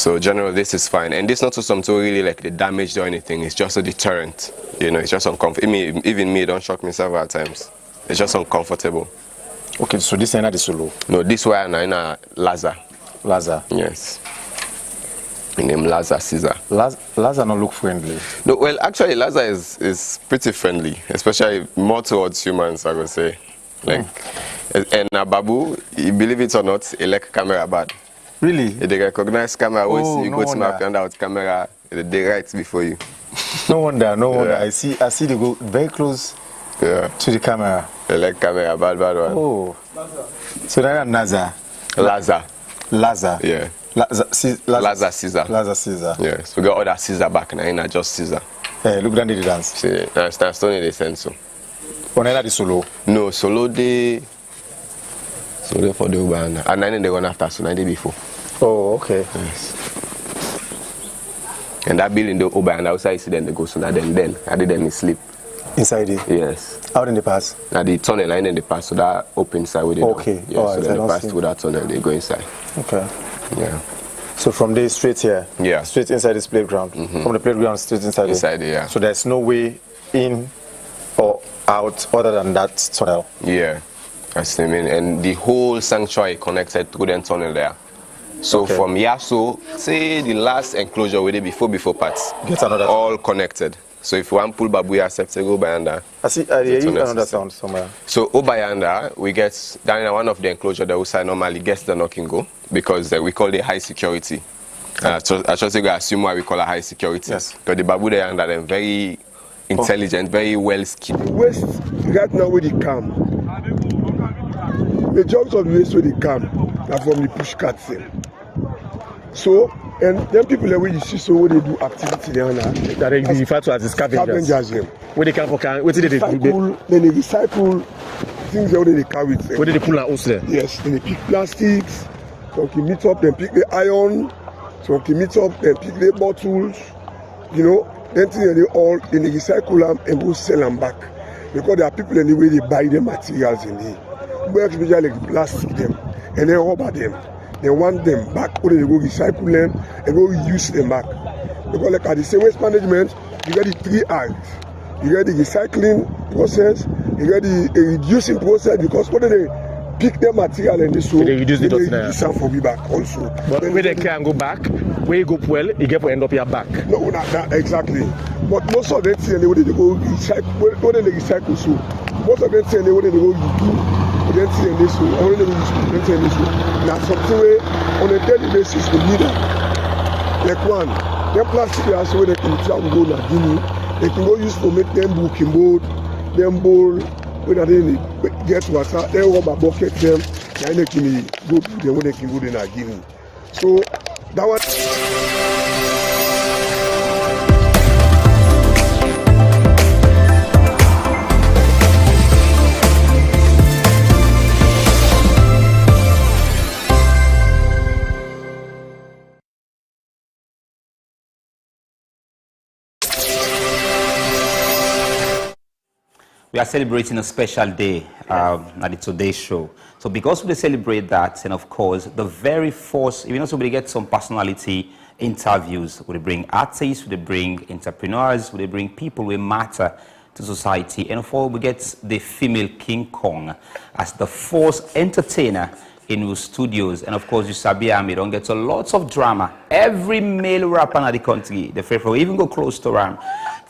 So generally this is fine, and this not something to really like the damage or anything. It's just a deterrent. You know, it's just uncomfortable. Even me, don't shock me several times. It's just uncomfortable. Okay, so this is not the solo. No, this one is a Laza. Laza. Yes. Name Laza Caesar. Laza not look friendly. No, well, actually, Laza is pretty friendly, especially more towards humans, I would say. Like, and Babu, you believe it or not, he like camera bad. Really? They recognize camera. Once you no go to my wonder. find out camera, they right before you. No wonder, no wonder. I see they go very close to the camera. They like camera bad one. Oh. So that's Naza. Laza. Yeah. Laza Caesar. Laza Caesar. Yes. We got other Caesar back now, not just Caesar. Hey, look down the dance. See, that's only the sense so. On the solo. No, solo day. Solo for the Uber and 9 they run after, so 9 day before. Oh, okay. Yes. And that building the Uber and outside see them they go so now then I did them sleep. Inside it? Yes. How did they pass? Now the tunnel line in the pass, so that open inside with it. Okay. Yeah, so then they pass through that tunnel, they go inside. Okay. Yeah. So from there straight here? Yeah. Straight inside this playground? From the playground straight inside Inside it, yeah. So there's no way in or out other than that tunnel? Yeah. That's what I mean. And the whole sanctuary connected through the tunnel there. So from Yaso, say the last enclosure we did before parts. Get another all connected. So if you want pull Babuya Septe go Bayanda. I see another sound somewhere. So Obayanda, we get down in one of the enclosure that we say normally gets the knocking go because we call it high security. I just assume why we call it high security. Yes. Because the Babu there are very intelligent, very well skilled. The waste right now where they come. Majority of the waste where they come are from the push carts. So, and then people that you see so when they do activity there now. That they refer to as the scavengers. Where they come for what did they do? Then they recycle things that they carry. Where did they pull out house there? Yes, then they pick plastics, some can meet up, then pick the iron, some can meet up, then pick the bottles, you know, then they recycle them and go sell them back. Because there are people in the way they buy the materials in there. But especially like the plastic them and then rubber them. They want them back, or they go recycle them and go use them back. Because like at the same waste management, you get the 3 R's. You get the recycling process, you get the reducing process, because when they pick their material and they reduce them for me back also. But when they can go back, where you go well, you get to end up your back. No, not exactly. But most of them say they go recycle, when they recycle so. Most of them say they go do. Then see this way, only the then see this way. Now something way on a daily basis we need it. Like one, them plastic they also they can travel go na Guinea. They can go use to make them booking board, them bowl when they get water, they rubber bucket them, then they can go to them when they can go to na Guinea. So that one. We are celebrating a special day at the Today Show. So because we celebrate that, and of course, the very first, even also we get some personality interviews, we bring artists, we bring entrepreneurs, we bring people who matter to society. And of all, we get the female King Kong as the first entertainer in our studios. And of course, you sabi we don't get a lot of drama. Every male rapper in the country, the favorite, even go close to him.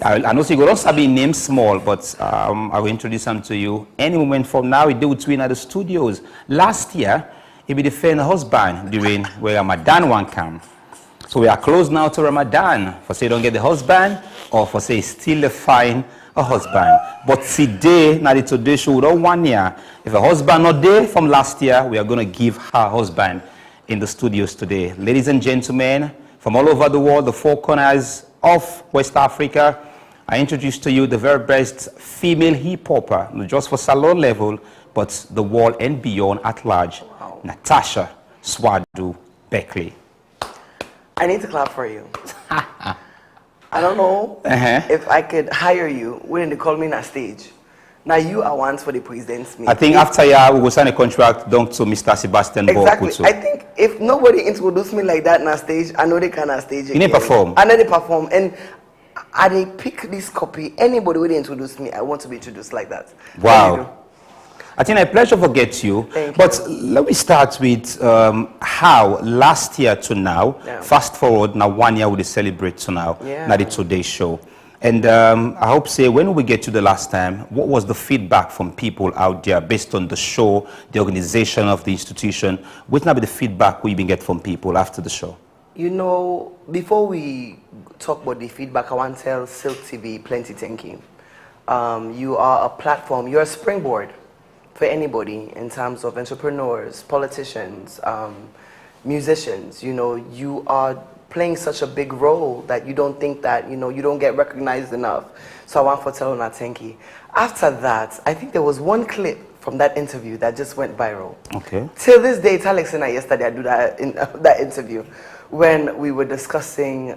I know you don't sabi name small, but I will introduce him to you. Any moment from now, we do between at the studios. Last year, he be the friend husband during where Ramadan one come. So we are close now to Ramadan. For say don't get the husband, or for say still find a husband. But today, now the Today Show, we don't 1 year. If a husband not there from last year, we are going to give her husband in the studios today. Ladies and gentlemen, from all over the world, the 4 corners of West Africa, I introduce to you the very best female hip-hopper, not just for salon level, but the world and beyond at large, Natasha Swadu Beckley. I need to clap for you. I don't know if I could hire you when they call me on stage. Now you are once for the president's meet. I think after we will sign a contract down to Mr. Sebastian Exactly. Bokuto. I think if nobody introduced me like that on stage, I know they cannot stage again. You need perform. I know they perform. And I they pick this copy. Anybody will introduce me, I want to be introduced like that. Wow. I think a pleasure forget you. Thank but you. Let me start with how last year to now, fast forward now 1 year we celebrate to now, now the Today Show. And I hope say when we get to the last time, what was the feedback from people out there based on the show, the organization of the institution? What will be the feedback we been get from people after the show? You know, before we talk about the feedback, I want to tell Silk TV plenty thank you. You are a platform, you're a springboard for anybody in terms of entrepreneurs, politicians, musicians. You know, you are playing such a big role that you don't think that, you know, you don't get recognized enough. So I want to tell you thank you. After that, I think there was one clip from that interview that just went viral. Okay. Till this day, Alex and I yesterday, I do that in that interview when we were discussing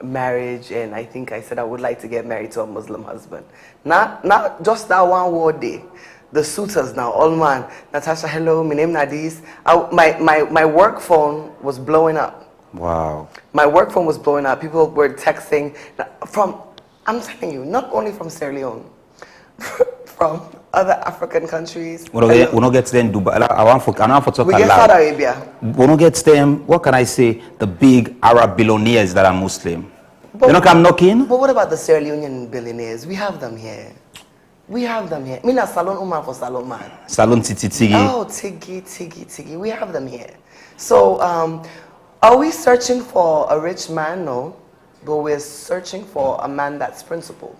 marriage, and I think I said I would like to get married to a Muslim husband. Not just that one word day. The suitors now, all man, Natasha, hello, my name Nadis. My work phone was blowing up. Wow. My work phone was blowing up. People were texting from, I'm telling you, not only from Sierra Leone, from other African countries. We don't get them Dubai. I want to talk we get aloud. Saudi Arabia. We don't get them, what can I say, the big Arab billionaires that are Muslim. They don't come knocking? But what about the Sierra Leonean billionaires? We have them here. We have them here. Mina salon woman for salon man. Salon tigi. Oh, tigi. We have them here. So, are we searching for a rich man? No. But we're searching for a man that's principled.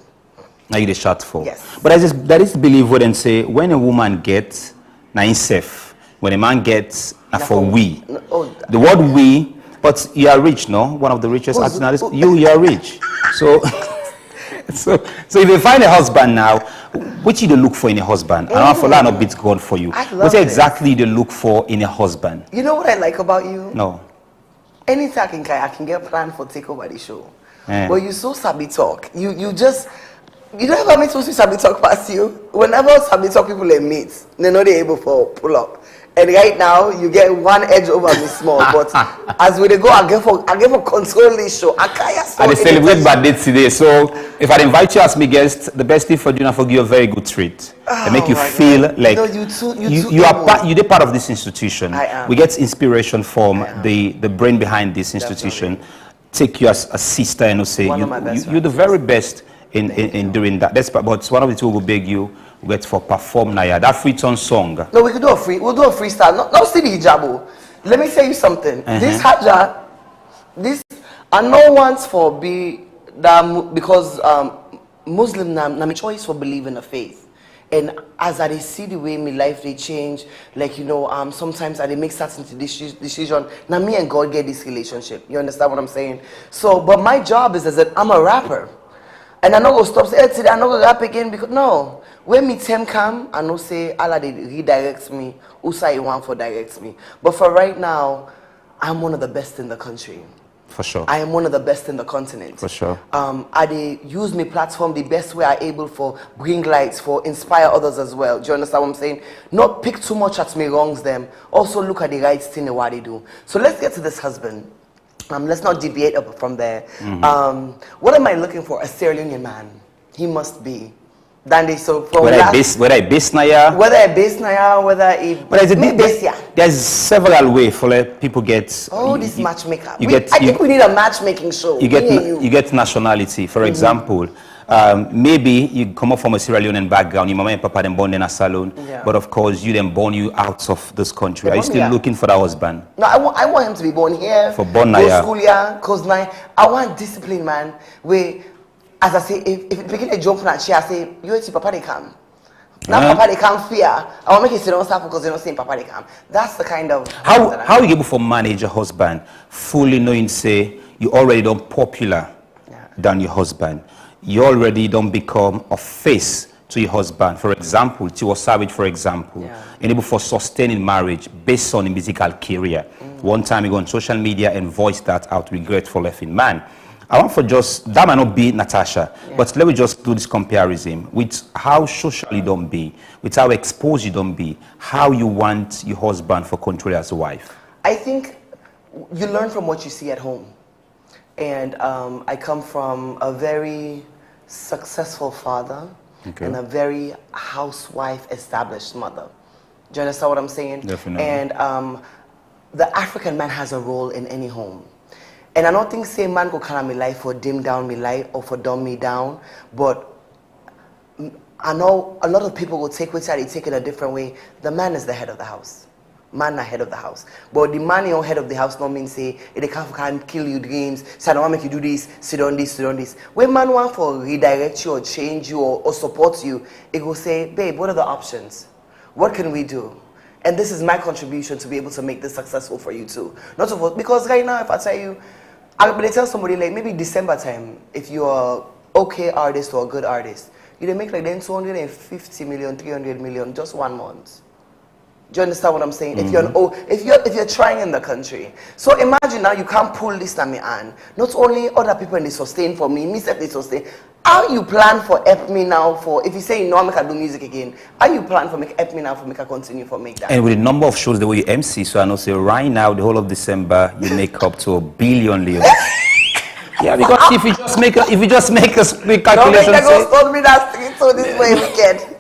Now you the shot for. Yes. But that is believe what and say when a woman gets na safe, when a man gets na for we. The word we, but you are rich, no? One of the richest artists. You are rich. So so if you find a husband now, what you look for in a husband? I don't know not beat God for you. What exactly you look for in a husband? You know what I like about you? No. Anything I can get planned for take over the show. But you so sabi talk. You don't ever meet supposed to sabi talk past you. Whenever sabi talk people they meet, they're not able for pull up. And right now you get one edge over me small. But as we go, I get for control this show. I celebrate birthday today. So if I invite you as my guest, the best thing for you is for you a very good treat. And make you feel like you are part of this institution. I am. We get inspiration from the brain behind this institution. Definitely. Take you as a sister and say you're the very best in doing that. That's but one of the two will beg you get for perform now. That free tone song. No, we'll do a freestyle. Not see the hijabu. Let me tell you something. This haja, I know once for be that because Muslim na my choice for believing a faith. And as I see the way my life they change, like you know, sometimes I make certain decision. Now me and God get this relationship. You understand what I'm saying? So, but my job is that I'm a rapper, and I not go stop say, hey, today I not go rap again because no. When me time come, I know say Allah they redirects me. Usa want for directs me. But for right now, I'm one of the best in the country. For sure. I am one of the best in the continent. For sure. I use my platform the best way I able for bring lights, for inspire others as well. Do you understand what I'm saying? Not pick too much at me wrongs them. Also look at the right thing and what they do. So let's get to this husband. Let's not deviate up from there. What am I looking for? A Sierra Leonean man. He must be. Whether I base naya, there's several ways for let people get. This matchmaker. I think we need a matchmaking show. You get nationality. For example, maybe you come up from a Sierra Leonean background. Your mama and papa then born in a salon, but of course you then born you out of this country. Are you still looking for that husband? No, I want him to be born here. For born go school here, cause I want discipline, man. As I say, if it begin a jump from chair, I say, you see papa they come. Now papa they come fear. I want to make it sit on stuff because they don't see papa they come. That's the kind of how you able to manage a husband fully knowing say you already don't popular than your husband. You already don't become a face to your husband. For example, Tiwa Savage, for example, able for sustaining marriage based on a musical career. One time you go on social media and voice that out, regretful effing man. I want for just, that might not be Natasha, but let me just do this comparison with how social you don't be, with how exposed you don't be, how you want your husband for control as a wife. I think you learn from what you see at home. And I come from a very successful father and a very housewife established mother. Do you understand what I'm saying? Definitely. And the African man has a role in any home. And I don't think say man go kind of me life or dim down me life or for dumb me down, but I know a lot of people will take which side they take it a different way. The man is the head of the house. Man are head of the house. But the man your head of the house don't mean say they can't kill you dreams, say I don't want to make you do this, sit on this, sit on this. When man want for redirect you or change you or support you, it will say, babe, what are the options? What can we do? And this is my contribution to be able to make this successful for you too. Not to, because right now if I tell you, I'm going to tell somebody like maybe December time, if you're an okay artist or a good artist, you make like then 250 million, 300 million just 1 month. Do you understand what I'm saying? If you're trying in the country. So imagine now you can't pull this on me on. Not only other people in the sustain for me self they sustain. How you plan for help me now for, if you say, no, I make I do music again, how you plan for make help me now for make I continue for make that? And with the number of shows the way you MC, so I know say right now, the whole of December, you make up to 1 billion Leo. Yeah, because if you just make a quick calculation, don't make that go stone me that street so this way wicked.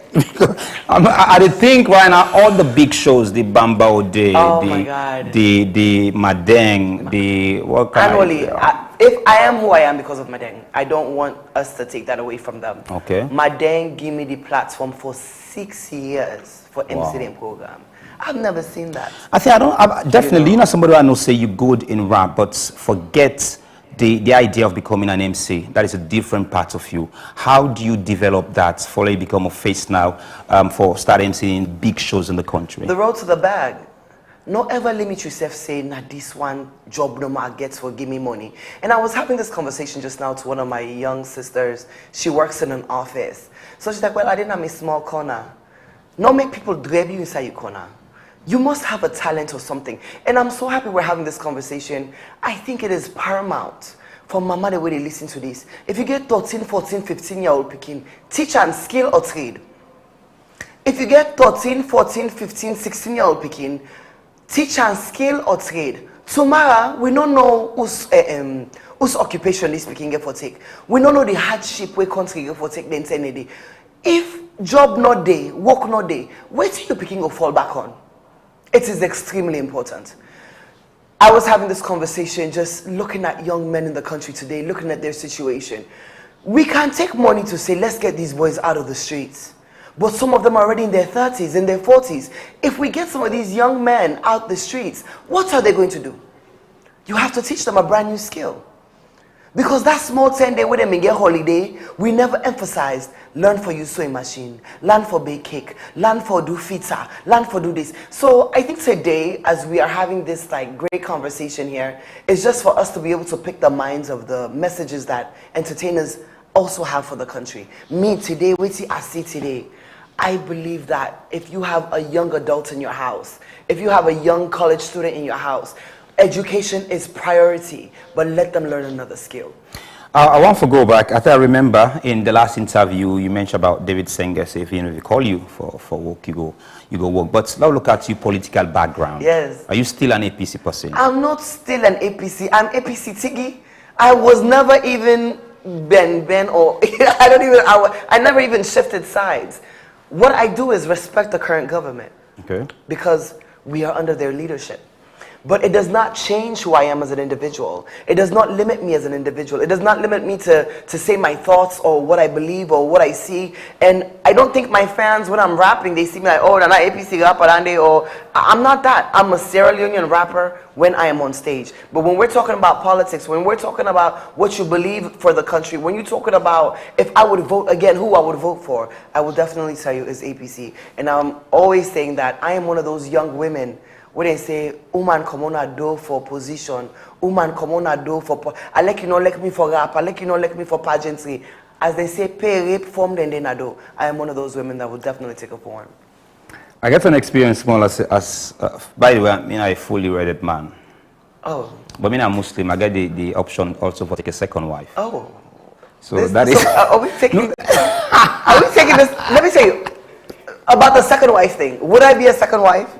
I think right now all the big shows, the Bambao, the Madeng, the what kind annually, if I am who I am because of Madeng, I don't want us to take that away from them. Okay. Madeng gave me the platform for 6 years for MCD program. I've never seen that. I think definitely, you know somebody who I know say you're good in rap, but forget the idea of becoming an MC. That is a different part of you. How do you develop that for you become a face now for start MCing big shows in the country? The road to the bag. Not ever limit yourself saying, nah, this one job no matter gets for give me money. And I was having this conversation just now to one of my young sisters. She works in an office. So she's like, well, I didn't have a small corner. Not make people grab you inside your corner. You must have a talent or something. And I'm so happy we're having this conversation. I think it is paramount for mama the way they listen to this. If you get 13, 14, 15-year-old picking, teach and skill or trade. If you get 13, 14, 15, 16-year-old picking, teach and skill or trade. Tomorrow, we don't know whose occupation this picking get for take. We don't know the hardship where country get for take the entire day. If job not day, work not day, where till you picking go fall back on? It is extremely important. I was having this conversation just looking at young men in the country today, looking at their situation. We can take money to say, let's get these boys out of the streets. But some of them are already in their 30s, in their 40s. If we get some of these young men out the streets, what are they going to do? You have to teach them a brand new skill. Because that small 10-day where they get holiday, we never emphasized, learn for use sewing machine, learn for bake cake, learn for do pizza, learn for do this. So I think today, as we are having this like great conversation here, it's just for us to be able to pick the minds of the messages that entertainers also have for the country. Me today, what I see today, I believe that if you have a young adult in your house, if you have a young college student in your house, education is priority, but let them learn another skill. I want to go back. I think I remember in the last interview you mentioned about David Senga. Say if they call you for work, you go work. But now look at your political background. Yes. Are you still an APC person? I'm not still an APC. I'm APC Tiggy. I was never even Ben or I never even shifted sides. What I do is respect the current government. Okay. Because we are under their leadership. But it does not change who I am as an individual. It does not limit me as an individual. It does not limit me to say my thoughts or what I believe or what I see. And I don't think my fans, when I'm rapping, they see me like, oh, they're not APC rapper, or I'm not that. I'm a Sierra Leonean rapper when I am on stage. But when we're talking about politics, when we're talking about what you believe for the country, when you're talking about if I would vote again, who I would vote for, I will definitely tell you is APC. And I'm always saying that I am one of those young women where they say, woman come on a do for position, woman come on a do for, I like you know like me for rap, I like you know like me for pageantry. As they say, pay rape form then I do. I am one of those women that would definitely take a form. I get an experience more as by the way, I mean, I'm a fully read man. Oh. But me, I'm Muslim. I get the option also for take a second wife. Oh. So that is. Are we taking? Are we taking this? Let me tell you about the second wife thing. Would I be a second wife?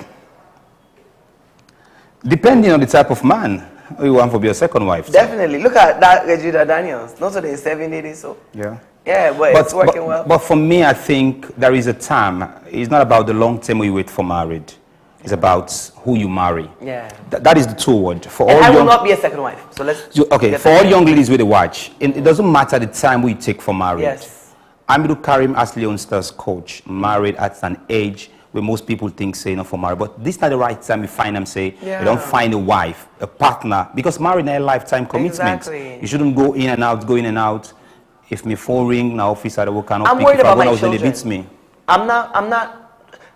Depending on the type of man you want to be a second wife. Definitely. Look at that Regina Daniels. Not today, 70 so. Yeah. Yeah, but it's working well. But for me, I think there is a time. It's not about the long term you wait for married. It's about who you marry. Yeah. That is the two word. For and all I will young, not be a second wife. So let's. okay, for all young ladies with a watch, it doesn't matter the time we take for marriage. Yes. Amidu Karim, as Leonster's coach, married at an age where most people think, say, for marriage. But this is not the right time you find them, say, you don't find a wife, a partner, because marriage is a lifetime commitment. Exactly. You shouldn't go in and out, go in and out. If my phone ring, now office I cannot I'm pick. worried If about I my go out, children. it beats me. I'm not.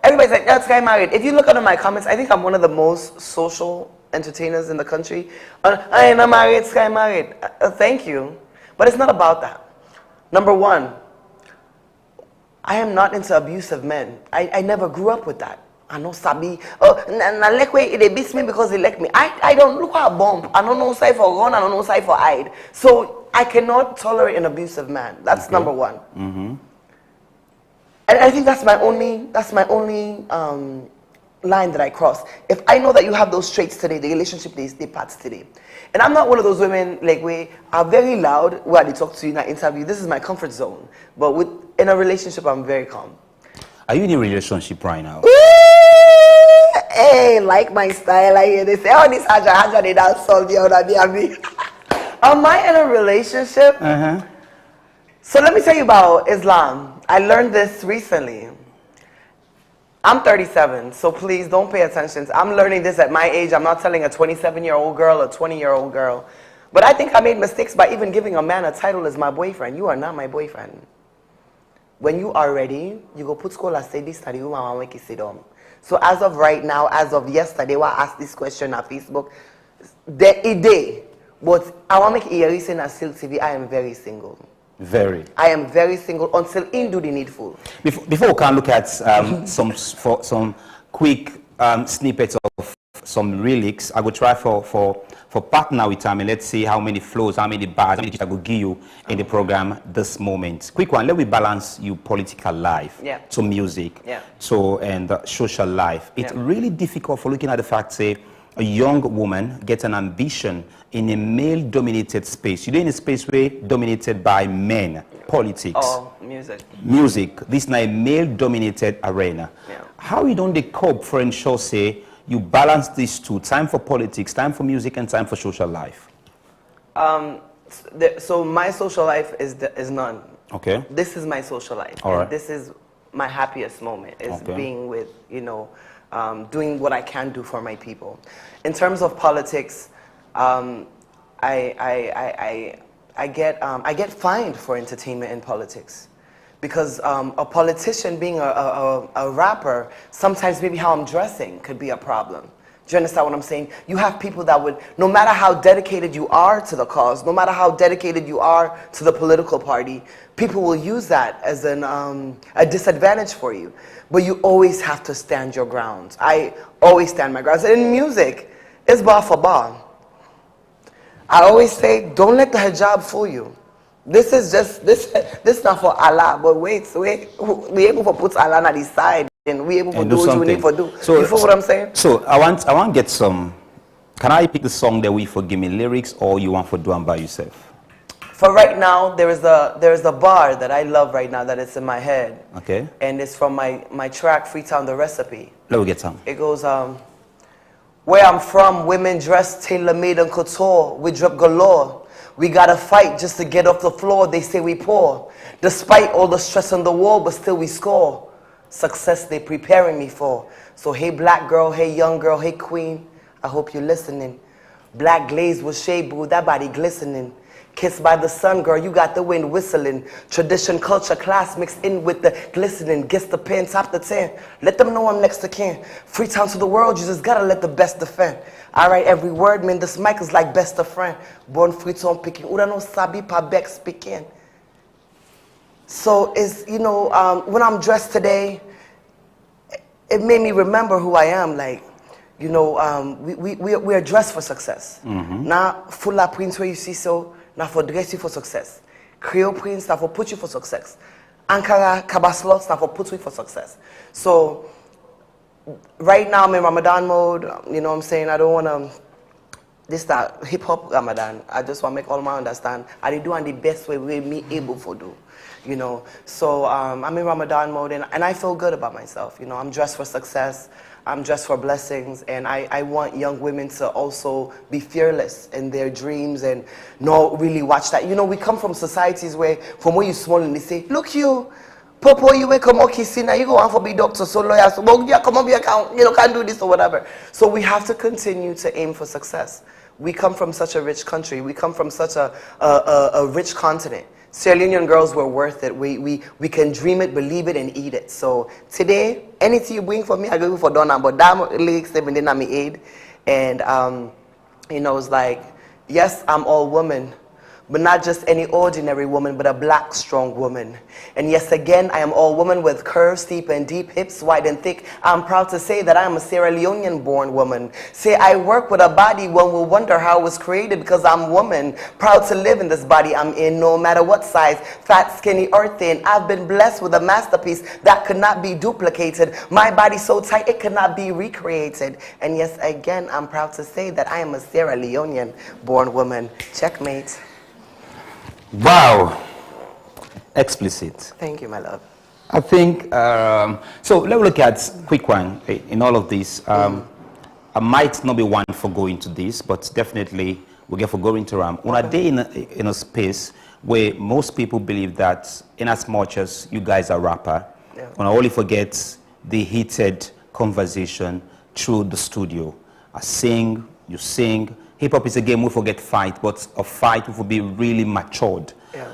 Everybody's like, that's guy married. If you look under my comments, I think I'm one of the most social entertainers in the country. I ain't married, Sky married. Thank you. But it's not about that. Number one, I am not into abusive men. I never grew up with that. I know Sabi. Oh, na like way they beat me because they like me. I don't look at a bump. I don't know side for run. I don't know side for hide. So I cannot tolerate an abusive man. That's number one. Mm-hmm. And I think that's my only line that I cross. If I know that you have those traits today, the relationship they parts today. And I'm not one of those women like we are very loud where they talk to you in an interview. This is my comfort zone. But in a relationship, I'm very calm. Are you in a relationship right now? Hey, like my style. I hear they say, oh, this Haja, they don't solve the other day. Am I in a relationship? Uh-huh. So let me tell you about Islam. I learned this recently. I'm 37, so please don't pay attention. I'm learning this at my age. I'm not telling a 27-year-old girl, a 20-year-old girl. But I think I made mistakes by even giving a man a title as my boyfriend. You are not my boyfriend. When you are ready, you go put school and say this study. So as of right now, as of yesterday, when I asked this question on Facebook, but I want to make it here saying at Slik TV, I am very single. Very. I am very single until in do the needful. Before we can look at some quick snippets of some lyrics, I will try for partner with time and let's see how many flows, how many bars, how many I will give you in the program this moment. Quick one, let me balance you political life to music, and social life. It's really difficult for looking at the fact, say, a young woman gets an ambition in a male-dominated space. You're in a space where dominated by men, politics. Oh, music. Music. This is not a male-dominated arena. Yeah. How you don't cope for ensure, say, you balance these two, time for politics, time for music, and time for social life? So my social life is none. Okay. This is my social life. All right. And this is my happiest moment, is being with, doing what I can do for my people. In terms of politics, I get fined for entertainment in politics, because a politician being a rapper, sometimes maybe how I'm dressing could be a problem. Do you understand what I'm saying? You have people that would, no matter how dedicated you are to the cause, no matter how dedicated you are to the political party, people will use that as a disadvantage for you. But you always have to stand your ground. I always stand my ground. And in music, it's bar for bar. I always say, don't let the hijab fool you. This is just, this not for Allah, but we able to put Allah on the side and we able to do what we need to do. So, you feel what I'm saying? So I want to get some, can I pick the song that we forgive me lyrics, or you want to do them by yourself? For right now, there is a bar that I love right now that is in my head. Okay. And it's from my track, Freetown the Recipe. Let me get some. It goes, where I'm from, women dress tailor-made and couture. We drip galore. We gotta fight just to get off the floor. They say we poor. Despite all the stress on the wall, but still we score. Success they preparing me for. So hey black girl, hey young girl, hey queen, I hope you're listening. Black glaze with shade, boo, that body glistening. Kissed by the sun, girl, you got the wind whistling. Tradition, culture, class mixed in with the glistening. Guess the pen, top the 10. Let them know I'm next to kin. Freetown to the world, you just gotta let the best defend. I write every word, man, this mic is like best of friend. Born Freetown picking, Urano Sabi pa Beck speaking. So it's, when I'm dressed today, it made me remember who I am. Like, you know, we are dressed for success. Now, full prints where you see so, now for dress you for success. Creole prints, now for put you for success. Ankara, Kabaslots, now for put you for success. So, right now I'm in Ramadan mode, you know what I'm saying? I don't want to, this that hip-hop Ramadan. I just want to make all my understand. I did do it the best way we me able to do. You know, so I'm in Ramadan mode and I feel good about myself. You know, I'm dressed for success, I'm dressed for blessings, and I want young women to also be fearless in their dreams and not really watch that. You know, we come from societies where, from where you small and they say, look you, Popo, you will come okay, see now you go on for be doctor, so lawyer, so yeah, come on, you know, can't do this or whatever. So we have to continue to aim for success. We come from such a rich country. We come from such a rich continent. Sierra Leonean girls were worth it. We can dream it, believe it, and eat it. So today, anything you bring for me, I go for Donna. But damn, lyrics they been in my aid, and you know, it's like, yes, I'm all woman, but not just any ordinary woman, but a black, strong woman. And yes, again, I am all woman with curves, steep and deep, hips wide and thick. I'm proud to say that I am a Sierra Leonean-born woman. Say I work with a body, one will wonder how I was created because I'm woman. Proud to live in this body I'm in, no matter what size, fat, skinny, or thin. I've been blessed with a masterpiece that could not be duplicated. My body so tight, it could not be recreated. And yes, again, I'm proud to say that I am a Sierra Leonean-born woman. Checkmate. Wow. Explicit. Thank you, my love. I think, so let's look at quick one in all of this. I might not be one for going to this, but definitely we get for going to Ram. On a day in a space where most people believe that in as much as you guys are rapper, when I only forget the heated conversation through the studio. I sing, you sing. Hip-hop is a game we forget fight, but a fight will be really matured. Yeah.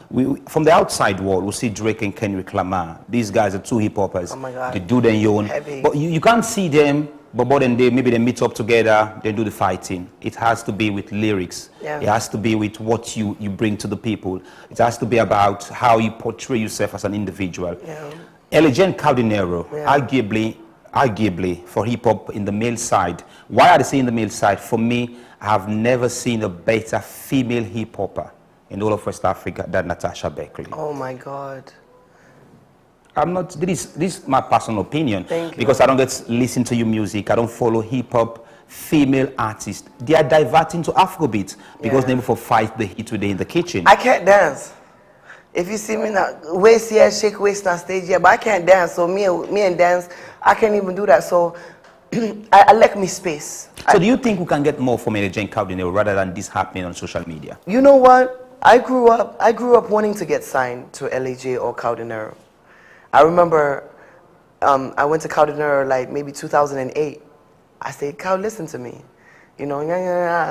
From the outside world, we see Drake and Kendrick Lamar. These guys are two hip-hoppers. Oh my God. They do their own. Heavy. But you can't see them, but then maybe they meet up together, they do the fighting. It has to be with lyrics. Yeah. It has to be with what you bring to the people. It has to be about how you portray yourself as an individual. Yeah. Elegant Caldinero, arguably for hip-hop in the male side. Why are they saying the male side? For me, I have never seen a better female hip-hopper in all of West Africa than Natasha Beckley. Oh my God. I'm not, this is my personal opinion. Thank you. Because I don't get to listen to your music. I don't follow hip-hop female artists. They are diverting to Afrobeat because they for fight the heat today in the kitchen. I can't dance. If you see me now, waist here, shake waist on stage here, but I can't dance. So me and dance, I can't even do that. So I like me space. So do you think we can get more from Jane Caldinero rather than this happening on social media? You know what? I grew up wanting to get signed to LAJ or Caldinero. I remember I went to Caldinero like maybe 2008. I said, Cal, listen to me. You know,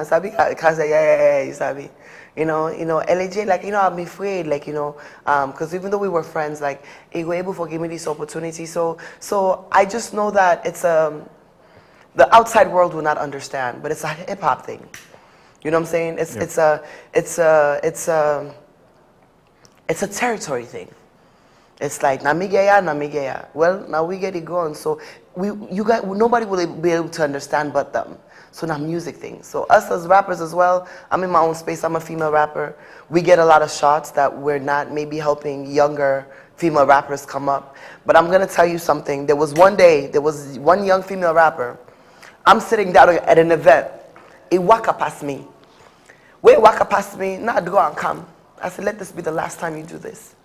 sabi, Cal said, yeah, you sabi. You know, LAJ, like, you know, I'm afraid, like, you know, because even though we were friends, like, he was able to give me this opportunity. So I just know that it's the outside world will not understand, but it's a hip hop thing. You know what I'm saying? It's a territory thing. It's like namigeya. Well, now we get it going. So nobody will be able to understand but them. So now music thing. So us as rappers as well, I'm in my own space, I'm a female rapper. We get a lot of shots that we're not maybe helping younger female rappers come up. But I'm gonna tell you something. There was one young female rapper. I'm sitting down at an event. He walked past me. When he walked past me, now I'd go and come. I said, let this be the last time you do this.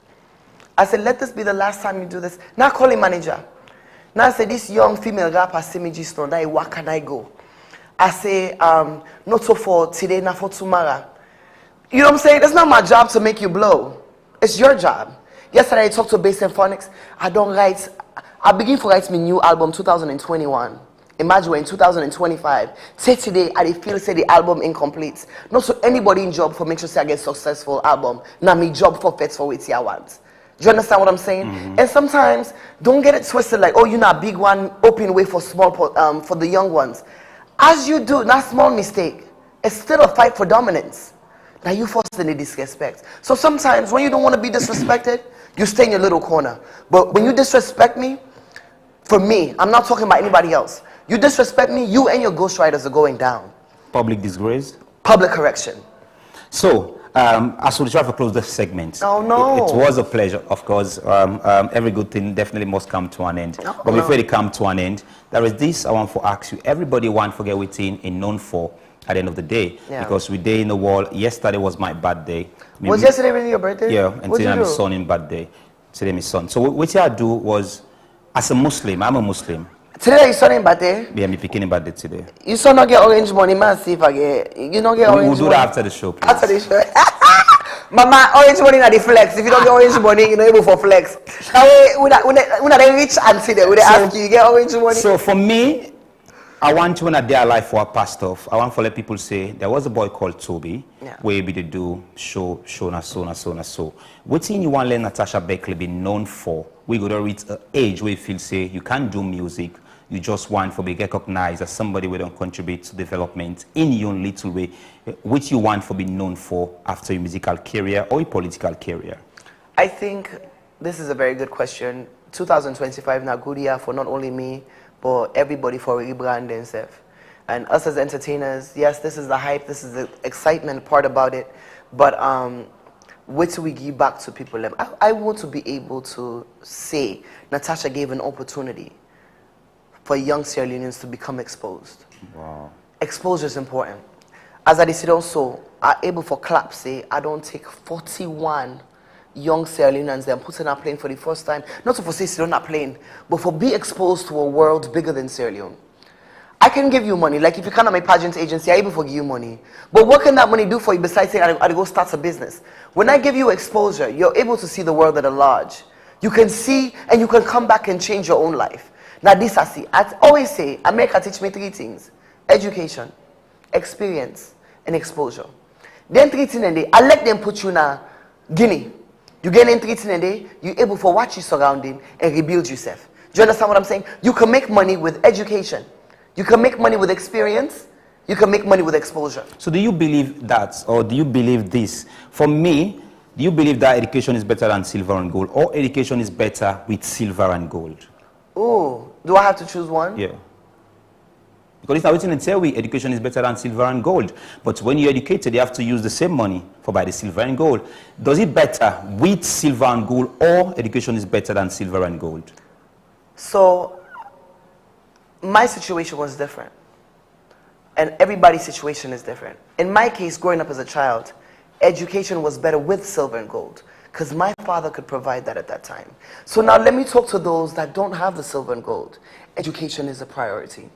I said, let this be the last time you do this. Now call him manager. Now I said, this young female rapper see me just now, that he walk and I go. I say, not so for today, not for tomorrow. You know what I'm saying? It's not my job to make you blow. It's your job. Yesterday I talked to Bass and Phonics. I begin to write my new album 2021. Imagine we're in 2025. Say today, I feel say the album incomplete. Not so anybody in job for make sure say I get successful album. Now me job for fets for what I want. Do you understand what I'm saying? Mm-hmm. And sometimes don't get it twisted like, oh, you're not a big one, open way for small for the young ones. As you do, not small mistake. It's still a fight for dominance. Now you forced any disrespect. So sometimes when you don't want to be disrespected, you stay in your little corner. But when you disrespect me, for me, I'm not talking about anybody else. You disrespect me, you and your ghostwriters are going down. Public disgrace. Public correction. So, as we try to close this segment, Oh, no. it was a pleasure, of course. Every good thing definitely must come to an end. Oh, but before no. it come to an end, there is this I want to ask you. Everybody want to forget within in known for at the end of the day. Yeah. Because we day in the world, yesterday was my birthday. Was yesterday really your birthday? Yeah, and What'd today you my do? son's birthday. Today my son. So what I do was, as a Muslim, I'm a Muslim. Today your son birthday? Yeah, me picking birthday today. You son not get orange money, man. See if I get. You don't get We'll orange do money. that after the show, please. After the show. Mama, orange money na the flex. If you don't get orange money, you're not able for flex. That way, when I rich auntie there, when they ask you get orange money. So for me, I want to, when I dare life for a pastor, I want to let people say, there was a boy called Toby, where he did do show na so. What thing you want to let Natasha Beckley be known for? We got to reach an age where you feel say, you can't do music, you just want to be recognized as somebody who don't contribute to development in your own little way. Which you want to be known for after your musical career or your political career? I think this is a very good question. 2025 now good year for not only me, but everybody for rebrand themselves. And us as entertainers, yes, this is the hype, this is the excitement part about it. But what do we give back to people? I want to be able to say Natasha gave an opportunity for young Sierra Leoneans to become exposed. Wow. Exposure is important. As I said also, I'm able for clap say, I don't take 41 young Sierra Leoneans and put in a plane for the first time, not to say they're not playing, but for be exposed to a world bigger than Sierra Leone. I can give you money, like if you come to my pageant agency, I'm able to give you money. But what can that money do for you besides saying I go start a business? When I give you exposure, you're able to see the world at a large. You can see and you can come back and change your own life. Now this I see, I always say, America teach me 3 things: education, experience, and exposure. Then 3 things a day, I let them put you in a Guinea. You get in 3 things a day, you're able to watch your surrounding and rebuild yourself. Do you understand what I'm saying? You can make money with education. You can make money with experience. You can make money with exposure. So do you believe that, or do you believe this? For me, do you believe that education is better than silver and gold, or education is better with silver and gold? Oh, do I have to choose one? Yeah. Because it's not written in theory, education is better than silver and gold. But when you're educated, you have to use the same money for buy the silver and gold. Does it better with silver and gold, or education is better than silver and gold? So, my situation was different. And everybody's situation is different. In my case, growing up as a child, education was better with silver and gold, because my father could provide that at that time. So now let me talk to those that don't have the silver and gold. Education is a priority.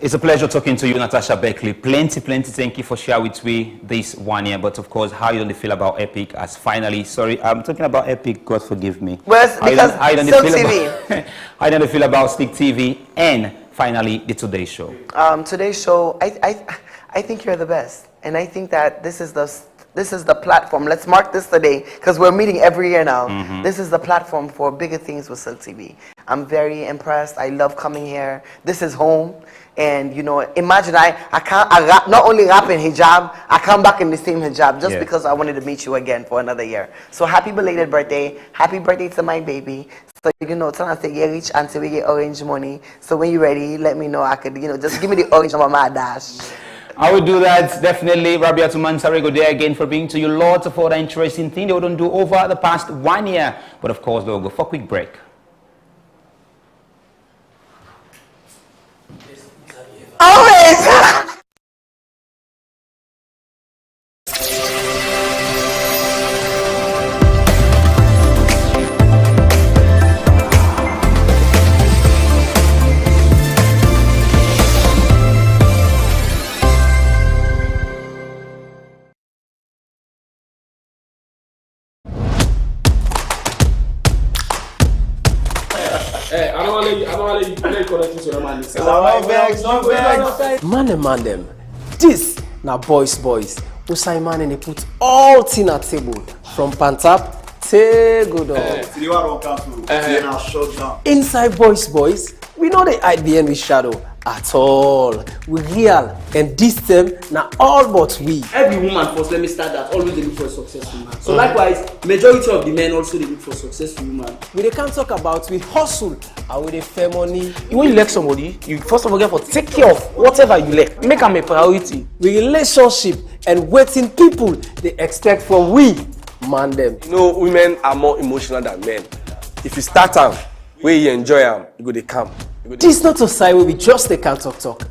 It's a pleasure talking to you, Natasha Beckley. Plenty thank you for sharing with me this 1 year. But of course, how you don't feel about Epic as finally, sorry, I'm talking about Epic, God forgive me. Well, because Slik TV. How do you feel about Slik TV and finally the Today Show? Today's show, I think you're the best. And I think that this is the platform. Let's mark this today, because we're meeting every year now. This is the platform for bigger things with Slik TV. I'm very impressed. I love coming here. This is home. And you know, imagine I rap, not only rap in hijab, I come back in the same hijab just because I wanted to meet you again for another year. So happy belated birthday. Happy birthday to my baby. So you know, tell us to get rich until we get orange money. So when you're ready, let me know. I could, you know, just give me the orange on my dash. I will do that, definitely. Rabia Tumansari, good day again for being to you. Lots of other interesting things they wouldn't do over the past 1 year. But of course, we'll go for a quick break. Always! I don't want to let you connect to your man. Man them. This na boys. Usai man and they put all thing at table. From Pantap to good Inside boys, we know they hide behind the shadow. at all. We real and this time na all but we. Every woman first, let me start that, always they look for a successful man. So likewise, majority of the men also they look for a successful woman. We can't talk about we hustle and we dey fair money. When you like somebody, you first of all get for take care of whatever you like. Make them a priority. We relationship and waiting people they expect from we man them. You know, women are more emotional than men. If you start them, where you enjoy them, you go they come. This not a side where we just they can't talk.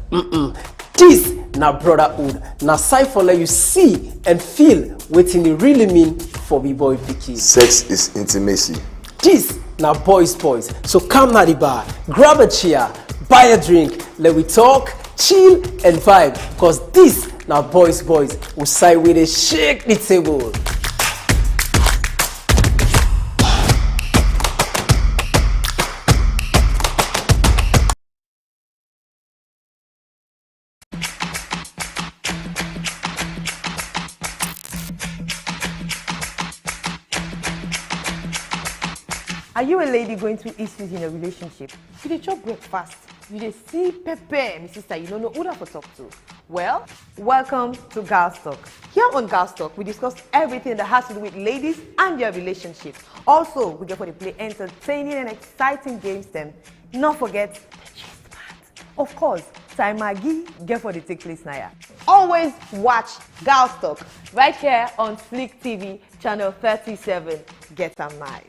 This na brotherhood. Na side for let you see and feel waiting they really mean for we boy picky. Sex is intimacy. This na boys. So come na the bar, grab a chair, buy a drink, let we talk, chill and vibe. Cause this na boys who side where they shake the table. Are you a lady going through issues in a relationship? You dey chop breakfast, you dey see pepper, my sister, you don't know who to talk to. Well, welcome to Girls Talk. Here on Girls Talk, we discuss everything that has to do with ladies and their relationships. Also, we get for the play entertaining and exciting games them. Not forget the gist part. Of course, Time Maggie get for the take place now. Always watch Girls Talk right here on Slik TV, channel 37. Get some nice.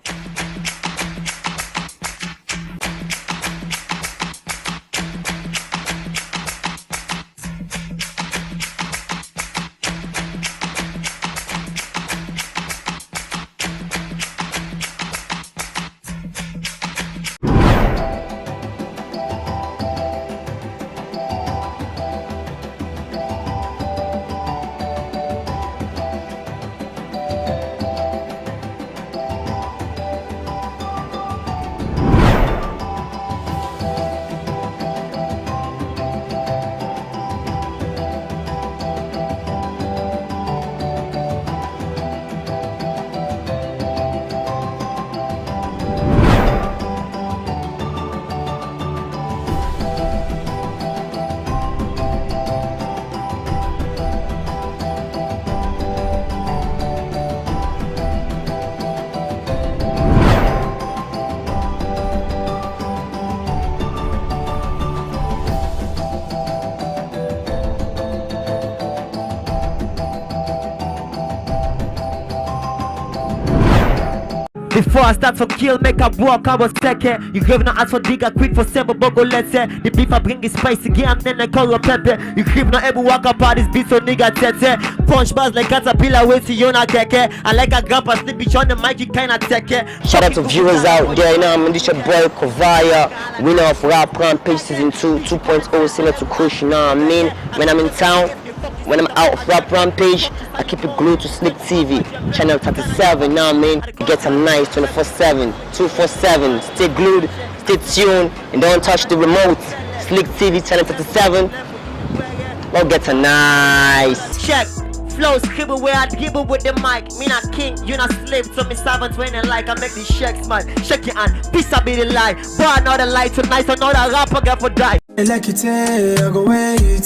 Before I start to kill, make a walk, I was second. You give no ask for digger, quick for seven bogo, let's say. The beef I bring is spicy again, then I call your pepper. You give no able walk up out this beat, so nigga tete. Punch bars like caterpillar, wait till you not keke. I like a grandpa slip bitch on the mic, you kinda take it. Shout out to viewers out there, you know, I'm this your boy Kovaya, winner of Rap Rampage Season 2, 2.0, similar to Kush, you know what I mean? When I'm in town, when I'm out of Rap Rampage, I keep it glued to Slik TV, channel 37, you know what I mean? You get some nice 24/7, 247, stay glued, stay tuned, and don't touch the remote. Slik TV, channel 37, go get a nice. Check. Flow scribble where I dribble with the mic. Me not king, you not slave. So me servant when I like I make these shakes man. Shake your hand, peace I be the lie. Boy another lie tonight, another rapper get for die. Like it, I go wait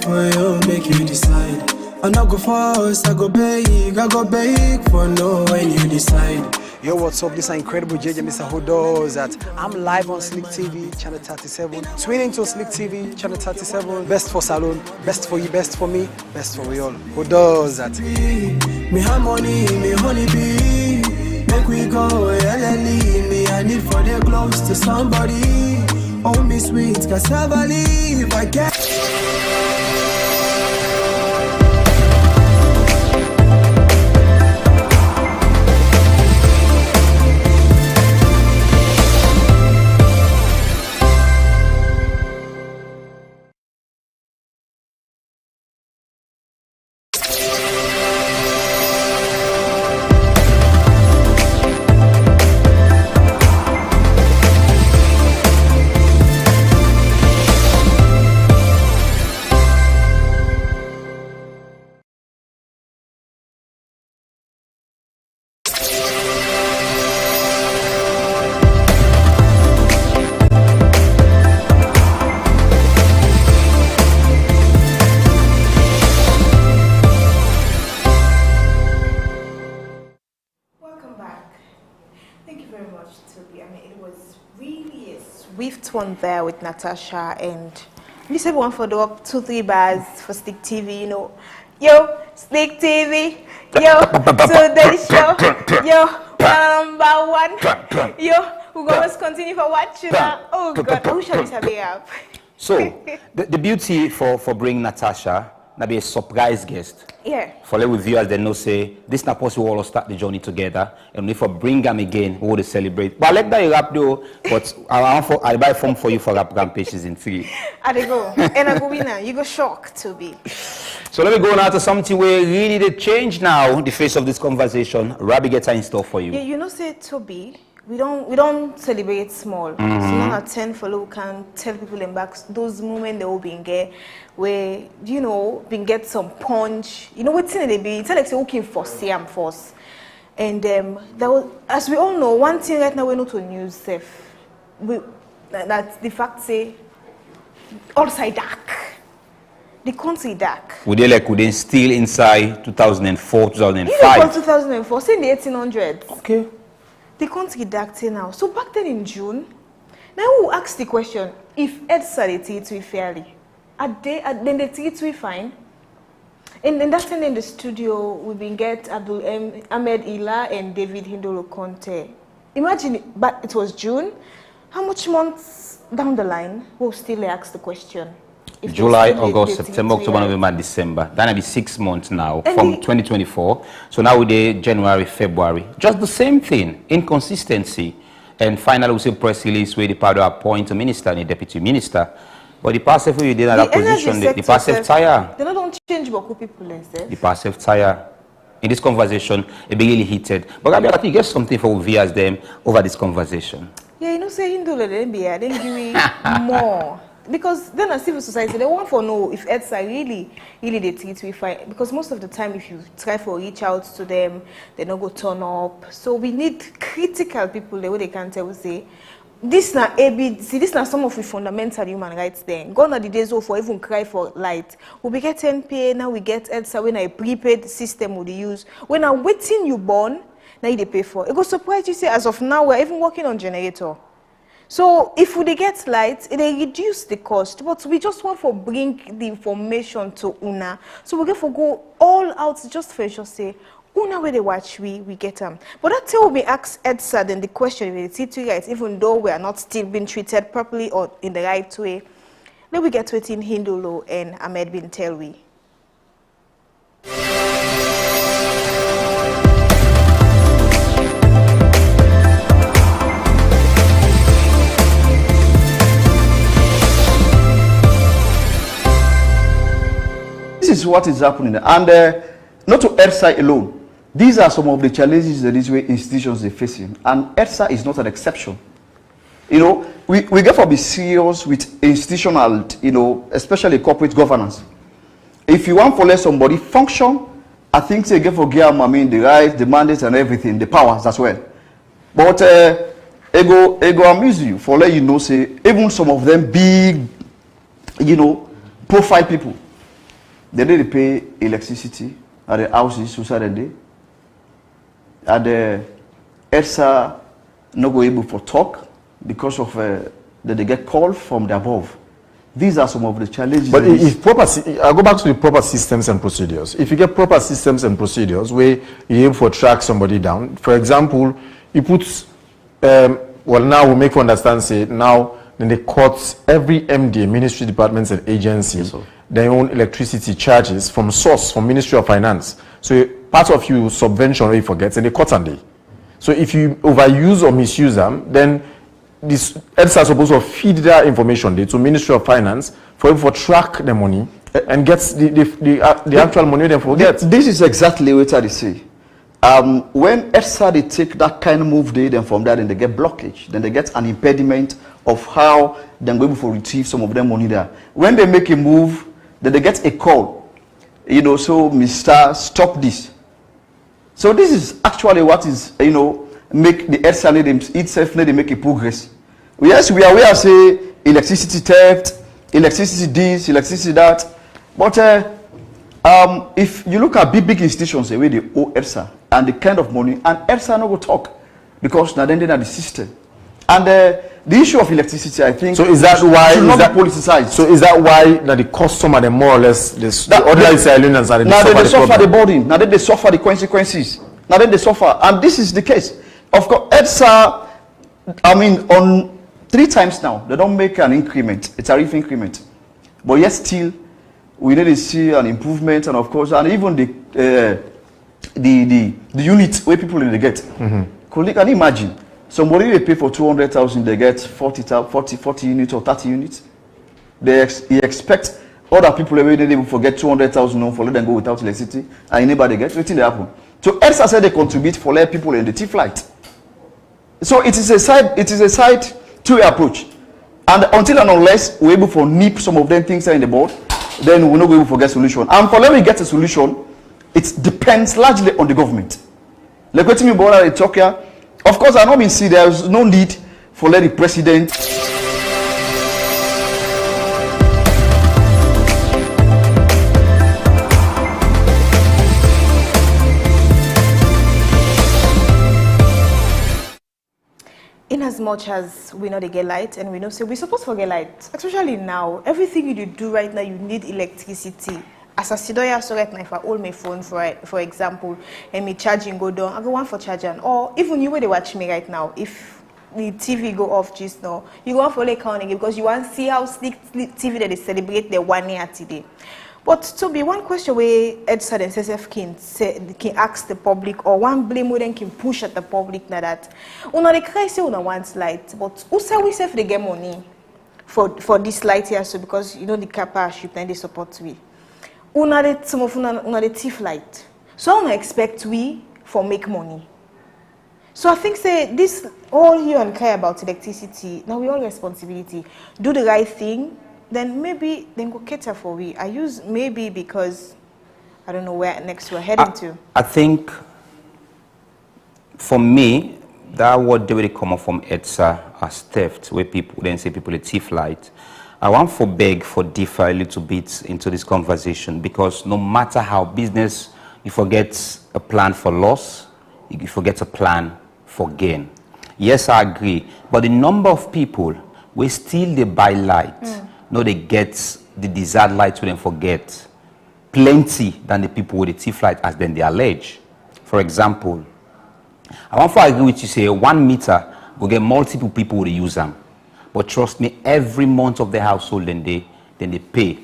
for you, make you decide. I not go fast, I go beg for no when you decide. Yo, what's up? This is incredible JJ Mr. Who does that. I'm live on Slik TV, channel 37. Tune into Slik TV, channel 37. Best for salon, best for you, best for me, best for we all. Who does that? Me have money, me honey bee. Make we go, LLE. Me I need for the close to somebody. Oh, me sweet cassava leaf, I get. much, Toby. I mean, it was really a swift one there with Natasha, and miss everyone for the 2-3 bars for Slik TV, you know. Yo, Slik TV, yo, today's show, yo, #1, yo, we're going to continue for watching that. Oh God, I wish I was having up. So, the beauty for bringing Natasha, now be a surprise guest. Yeah. For let with viewers, they know say this not possible. All start the journey together, and if I bring them again, we will celebrate. But I like that you rap though. But I buy form for you for rap rampage season 3. I go, and I go winner. You go shocked to be. So let me go now to something where really they change now the face of this conversation. Rabbi gets in store for you. Yeah, you know, say Toby. We don't celebrate small. So now at 10 follow we can tell people in back those moments they will be in there where you know been get some punch. You know what thing they be? It's like say looking for Siam force. And that was, as we all know, one thing right now we're not on news safe. That's the fact say outside dark. The country dark. Would they still inside 2004, 2005? Even 2004, say in the 1800s. Okay. The country dark till now. So back then in June, now we ask the question: if EDSA they treat we fairly, then they treat we fine. And then that time in the studio, we been get Ahmed Ila and David Hindolo Conte. Imagine, but it was June. How much months down the line we'll still ask the question? July, August, September, October, November, December. That'll be 6 months now from 2024. So now we're there January, February. Just the same thing, inconsistency. And finally, we see press release where the party appoint a minister and a deputy minister. But the past if you did that position, the past tire. They don't change what people say. The past tire. In this conversation, it be really heated. But I think you get something for viewers them over this conversation. Yeah, you know, say Hindu then give me more. Because then as civil society, they want to know if EDSA really they treat we fine. Because most of the time, if you try to reach out to them, they don't go turn up. So we need critical people the way they can tell say, this na ABC, this na some of the fundamental human rights then. Gone are the days for even cry for light. We be get NPA, now we get EDSA when a prepaid system would use. When I'm waiting you born, now you they pay for. It goes surprise you say as of now we're even working on generator. So if we get light, they reduce the cost, but we just want to bring the information to Una. So we get to go all out just for just say, Una where they watch, we get them. But that's how we ask EDSA then the question if they see rights, even though we are not still being treated properly or in the right way. Then we get to it in Hindolo and Ahmed bin Telwi. This is what is happening, and not to EDSA alone. These are some of the challenges that these way institutions are facing, and EDSA is not an exception. You know, we get to be serious with institutional, you know, especially corporate governance. If you want to let somebody function, I think they get for give them, I mean, the rights, the mandates, and everything, the powers as well. But it go amuse you for let you know, say even some of them big, you know, profile people. They need to pay electricity at the houses so Saturday. And the EDSA not go able to talk because of that they get called from the above. These are some of the challenges. But if proper, I go back to the proper systems and procedures. If you get proper systems and procedures where you aim for track somebody down, for example, you put, well now we make you understand, say now then the courts, every MD, ministry, departments and agencies, yes, their own electricity charges from source, from Ministry of Finance. So part of you subvention or you forget, and they cut on day. So if you overuse or misuse them, then this EDSA are supposed to feed their information to Ministry of Finance for track the money and get the actual money they forget. This is exactly what I say. When EDSA they take that kind of move, then from that, then they get blockage, then they get an impediment of how they're going to retrieve some of their money there. When they make a move, then they get a call, you know, so Mr. Stop this. So this is actually what is, you know, make the EDSA itself need to make a progress. Yes, we are aware, say, electricity theft, electricity this, electricity that, but if you look at big institutions, the way they owe EDSA and the kind of money, and EDSA no go talk. because now then they are the system. And the issue of electricity, I think, so is that why should not be politicized. So is that why now the customer, they more or less, the ordinary Sierra are now they suffer the burden. Now they suffer the consequences. Now then they suffer, and this is the case. Of course, EDSA, I mean, on 3 times now, they don't make an increment, a tariff increment, but yet still, we need to see an improvement, and of course, and even the unit where people in the get. Can you imagine? Somebody they pay for 200,000, they get 40 units or 30 units. They expect other people every day they will forget 200,000 for let them go without electricity, and anybody get waiting they happen. So EDSA said they contribute for let people in the T-flight. So it is a side two-way approach, and until and unless we're able to nip some of them things in the board, then we're not going to get solution. And for let me get a solution, it depends largely on the government. Like what me border in Tokyo. Of course, I don't see there is no need for let the president. In as much as we know they get light, and we know we're supposed to get light, especially now, everything you do right now, you need electricity. As a sidoya so right now, if I hold my phone for example, and me charging go down, I go one for charging. Or even you where they watch me right now, if the TV go off just now, you go on for like counting because you want to see how Slik TV that they celebrate their 1 year today. But to be one question where EDSA and SSF can ask the public, or one blame where they can push at the public now that una they cry say una want light, but who say we say they get money for this light here, so because you know the capacity and they support we. Some of una the thief light. So I don't expect we for make money. So I think say this all you and care about electricity, now we all responsibility. Do the right thing, then maybe then go cater for we. I use maybe because I don't know where next we're heading to. I think for me, that word they will come up from EDSA as theft, where people then say people a thief light. I want to beg for differ a little bit into this conversation, because no matter how business, you forget a plan for loss, you forget a plan for gain. Yes, I agree, but the number of people we still they buy light, no they get the desired light to them forget plenty than the people with the thief light as then they allege. For example, I want to agree with you, say 1 meter will get multiple people will use them. But trust me, every month of the household, then they pay.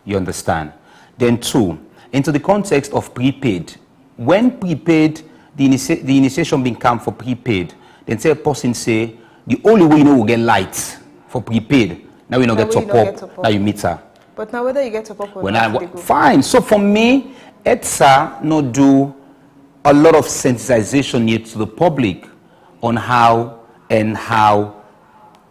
You understand? Then 2, into the context of prepaid. When prepaid, the initiation being come for prepaid, then say a person say, the only way you know we get light for prepaid, now we don't get top up, now you meter. But now whether you get top up or not, fine. So for me, EDSA no do a lot of sensitization yet to the public on how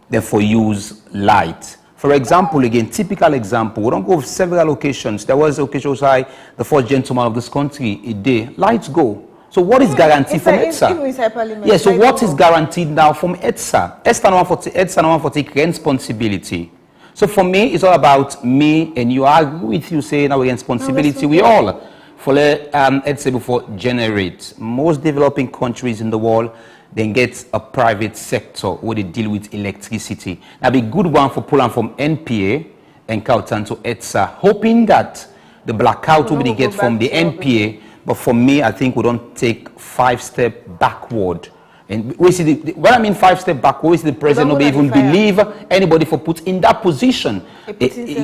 therefore use light. For example, again, typical example, we don't go to several occasions. There was an occasion where the first gentleman of this country, a day, lights go. So what is guaranteed from EDSA? Yes, so what is guaranteed now from EDSA? EDSA no one for take responsibility. So for me, it's all about me and you. I agree with you saying our responsibility, we all. For EDSA before generate. Most developing countries in the world, then get a private sector where they deal with electricity. That'd be a good one for pulling from NPA and Kautan to EDSA, hoping that the blackout will be get from the NPA. But for me, I think we don't take 5 steps backward. And we see when I mean 5 steps backward, we see the president not even believe anybody for put in that position.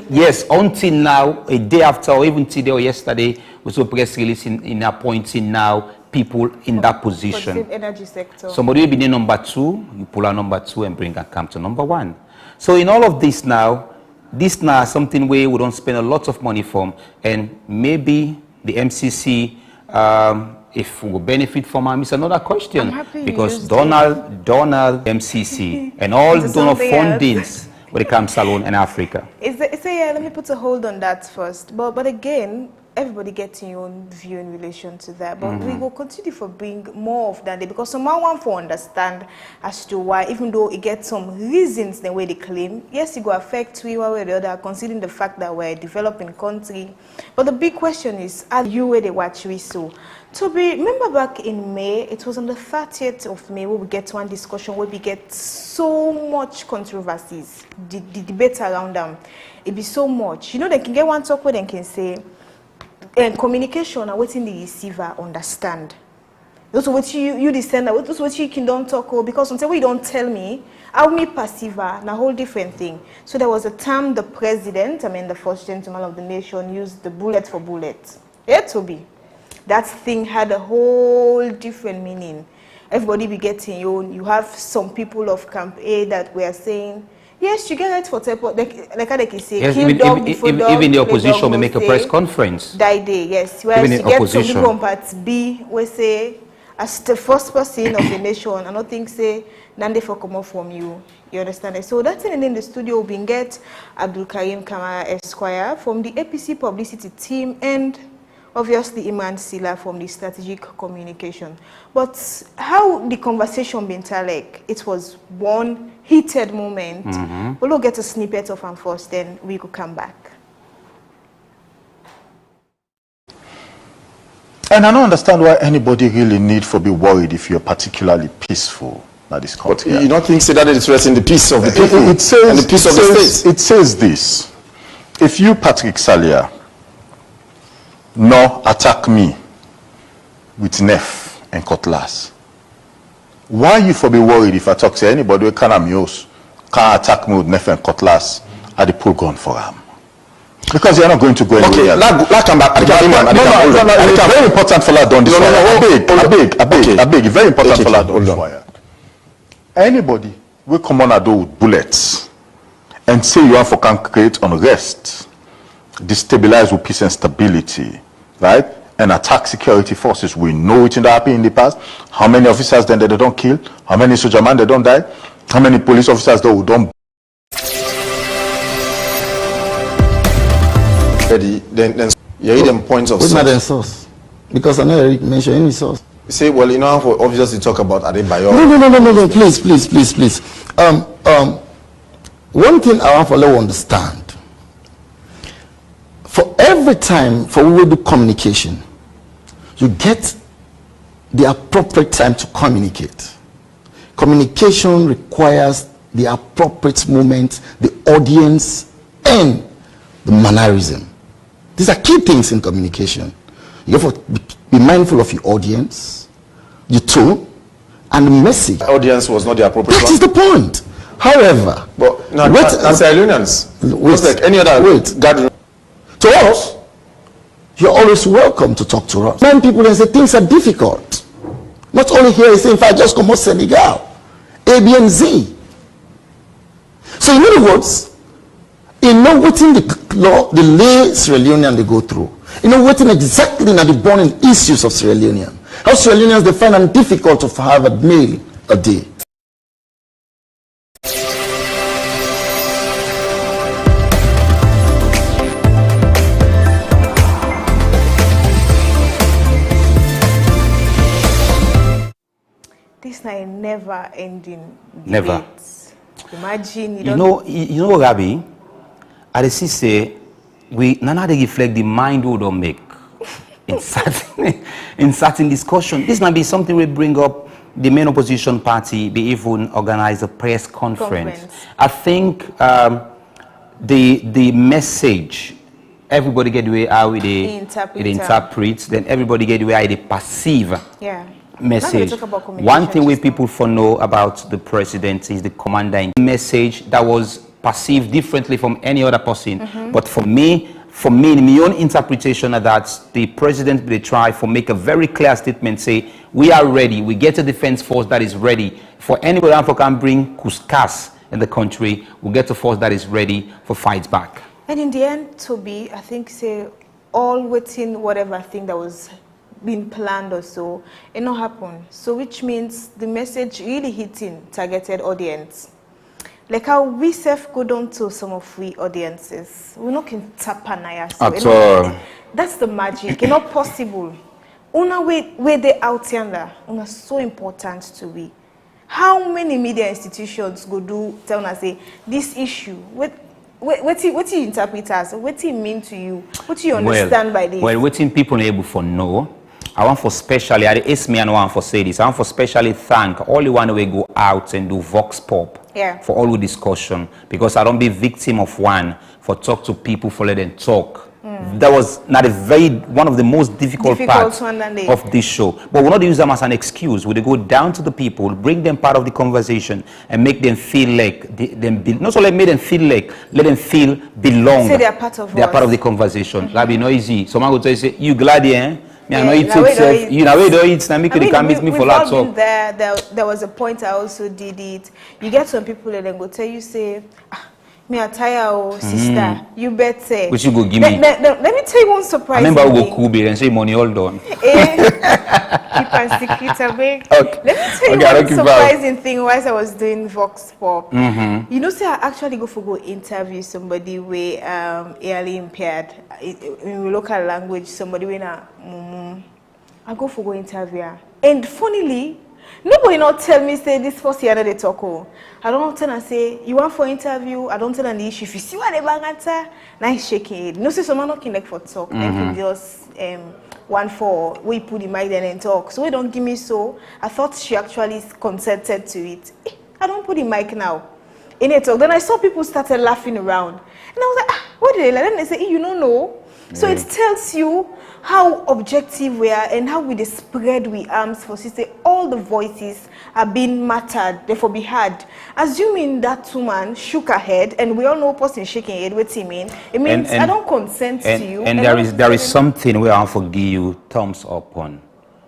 Yes, until now, a day after, or even today or yesterday, we saw press release in appointing now people in that position. For the energy sector. Somebody will be the number 2, you pull out number 2 and bring and come to number 1. So in all of this now is something where we don't spend a lot of money from, and maybe the MCC, if we will benefit from them, it's another question, because Donald MCC and all donor fundings when it comes to salon in Africa. Let me put a hold on that first. But again, everybody gets your own view in relation to that, but we will continue for bring more of that day because someone want to understand as to why, even though it gets some reasons the way they claim, yes, it will affect we one way or the other, considering the fact that we're a developing country. But the big question is, are you where they watch we so? Toby, remember back in May, it was on the 30th of May where we get one discussion where we get so much controversies, the debate around them. It be so much. You know, they can get one talk where they can say, and communication and waiting the receiver understand. That's what you the sender, that's what you can don't talk about, because until you don't tell me, I'll me passive and a whole different thing. So there was a time the president, the first gentleman of the nation, used the bullet for bullet. It to be. That thing had a whole different meaning. Everybody be getting you have some people of Camp A that were saying, yes, you get right for teleport. Like how they can say, yes, kill dog before dog. Even the opposition will make a press conference. Die day, yes. Whereas you get some people on part B, we say, as the first person of the nation, I don't think say, none for come off from you. You understand it? So that's in the studio. We can get Abdul Karim Kamara Esquire from the APC publicity team and obviously Iman Sila from the strategic communication. But how the conversation been like, it was one heated moment. We'll get a snippet of him first, then we could come back. And I don't understand why anybody really need to be worried if you're particularly peaceful. That is but you don't think that it is threatening the peace of the people it says, and the peace of the state? It says this: if you, Patrick Salia, no attack me with knife and cutlass, why you for be worried if I talk to anybody who can attack me with knife and cutlass at the pull gun for him? Because you're not going to go anywhere. Okay, come back. It's very important for that done this fire. I beg. It's very important for that done this fire. Anybody will come on a door with bullets and say you have to create unrest, destabilize with peace and stability, right? And attack security forces. We know it in the happened in the past. How many officers then they don't kill? How many soldier men they don't die? How many police officers though don't? Then you read them points of source. Not source, because I never mention any source. You say, well, you know, for obviously talk about Adebayo. No, please. One thing I want for to understand. For every time for we will do communication, you get the appropriate time to communicate. Communication requires the appropriate moment, the audience, and the mannerism. These are key things in communication. You have to be mindful of your audience, your tone, and the message. The audience was not the appropriate one. That is the point. However, but that's alienance. Like any other gathering. To us, you're always welcome to talk to us. Many people and say things are difficult. Not only here, say if I just come out Senegal, A, B, and Z. So in other words, you know what in the law, the lay Sierra Leonean they go through. You know what in exactly in the burning issues of Sierra Leonean. How Sierra Leoneans they find it difficult to have a meal a day. This is a never-ending debate. Never. Imagine you know, Gabi. I say we none they reflect the mind we don't make in certain discussion. This might be something we bring up. The main opposition party, they even organize a press conference. I think the message everybody get the way how they interpret. Then everybody get the way how they perceive. Yeah. Message. One thing we people for know about the president is the commander in message that was perceived differently from any other person. But for me, in my own interpretation of that, the president they try to make a very clear statement, say we are ready, we get a defense force that is ready. For anybody who can bring Kuskas in the country, we get a force that is ready for fight back. And in the end, Toby, I think say all within whatever thing that was been planned or so, it not happened. So which means the message really hitting targeted audience. Like how we self go down to some of we audiences, we not can tap an eye. At all. That's the magic. It's not possible. Una where they out yonder, una so important to we. How many media institutions go do tell us say this issue? What do you interpret as? What do you mean to you? What do you understand by this? Well, what people are able for know. I want for specially, it's me and I want for say this. I want for specially thank all the one who go out and do Vox Pop for all the discussion, because I don't be victim of one for talk to people for let them talk. That was not one of the most difficult parts of this show. But we're not use them as an excuse. We go down to the people, bring them part of the conversation, and make them feel like not only make them feel like, let them feel belong. Say they are part of They are part of the conversation. That be noisy. Someone will tell you, say, you glad, eh? Me, I know you took self. You know, we don't eat. Now, make you can meet me for that talk. There was a point I also did it. You get some people and then go tell you, say, me a tire, sister. You better. Which you go give me. Let me tell you one surprise. I remember we go Kubi and say money all done. Keep and secret away. Let me tell you one surprising thing whilst I was doing Vox Pop. You know, say I actually go interview somebody with early impaired in local language. Somebody with I go interview her. And funnily, nobody not tell me say this first year they talk. I don't tell and say you want for interview. I don't tell them the issue. If you see what they bang answer, nice shaking it. No say someone not can like for talk. They can just one for we put the mic there and talk. So we don't give me so. I thought she actually consented to it. I don't put the mic now. In it talk. Then I saw people started laughing around, and I was like, what did they like? Then they say, you don't know. So it tells you how objective we are and how we spread we arms for sister. All the voices are being mattered, therefore be heard. Assuming that woman shook her head, and we all know person shaking her head, what it mean? It means I don't consent to you. And there is something where I forgive you thumbs up on.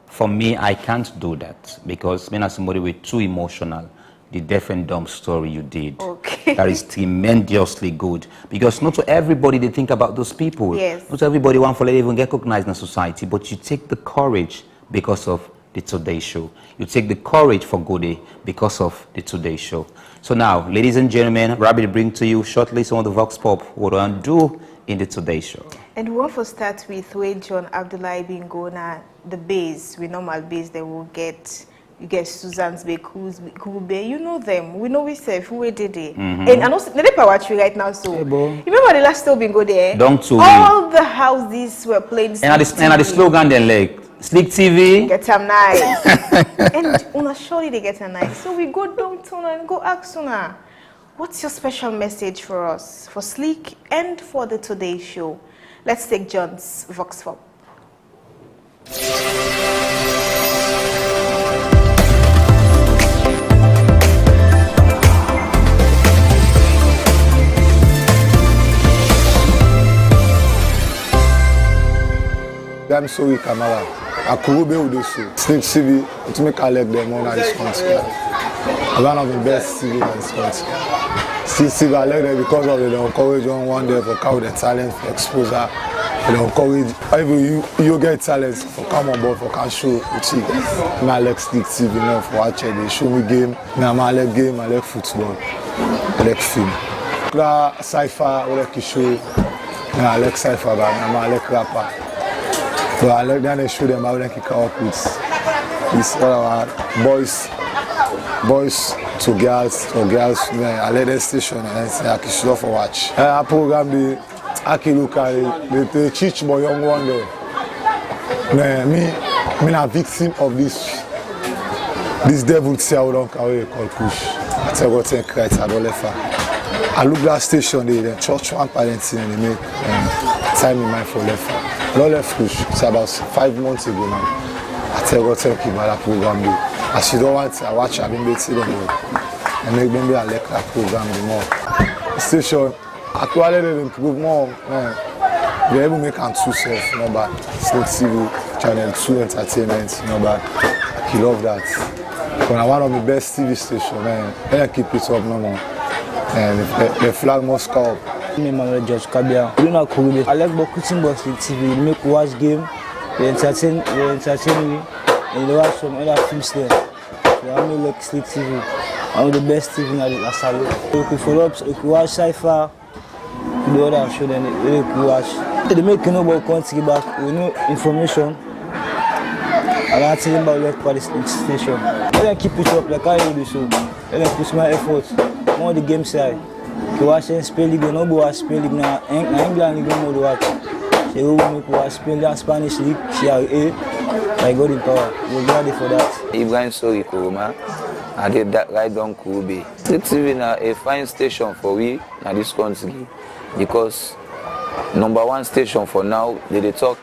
For me, I can't do that because me as somebody with too emotional. The deaf and dumb story you did. That is tremendously good. Because not to everybody they think about those people. Yes. Not everybody want to let even get recognized in society. But you take the courage because of the Today Show. You take the courage for Gode because of the Today Show. So now, ladies and gentlemen, Rabbit bring to you shortly some of the Vox Pop what I do in the Today Show. And we want to start with where John Abdullahi bin Gona, the base, with normal base, they will get. You get Susan's Bay, Kube, you know them. We know we say who did it. And I know they power tree right now. So you remember the last time we go there? All the houses were playing. And at the slogan then like Slik TV. Get them nice. And una surely they get them nice. So we go downtown and go ask Una, what's your special message for us, for Slik and for the Today Show? Let's take John's Vox Pop. I'm sorry, Kamala. I could be with this show. Slik TV, to make I let them on this country. I'm one of the best TV in this country. Slik TV, I like them because of the encourage one day for come with the talent, for exposure. They encourage, if you get talent, for come on board, for can show with you. I like Slik TV now for watching. They show me game. I like game, I like football, I like film. Sci-fi, I like show. I like sci-fi, but I like rapper. So I like that they show them how they kick up with this boys to girls, I let them station and say I can show for watch. I program the Akiluka, they teach my young one there. Me a victim of this devil say I don't carry called push. I tell what I cry, I don't left her. I look that station there, the church one parenting and they make time in mind for left. No left push. It's about 5 months ago now. I tell God thank you about that program. As you don't want to watch, I've been waiting on you. And make them be a like that program the more. Station, actually they improve more. They able make and 2 self, you know, but Slik TV, Channel 2 Entertainment, you know, but he love that. When one of the best TV stations, man, they keep it up no more. And the flag must go up. I'm Judge Kabia. You know, I like Bokutin Box TV. You make watch game, you entertain me, and you watch some other films there. So I like Slik TV. One of the best TV in the Asalo. You can follow up, you can watch sci-fi, you do other show, then you can watch They make you know about country back, you know information. And I tell them about like for this station. Let them keep it up like I do so. Let them push my efforts. More the game side. You watch and spell league, no go watch spell league now. England league more watch. They will make watch spell league Spanish league, CRA. My God in power. We're ready for that. Ibrahim sorry Kuruma. I did that right down Kube. Slik TV na a fine station for we na this country because #1 station for now. They talk.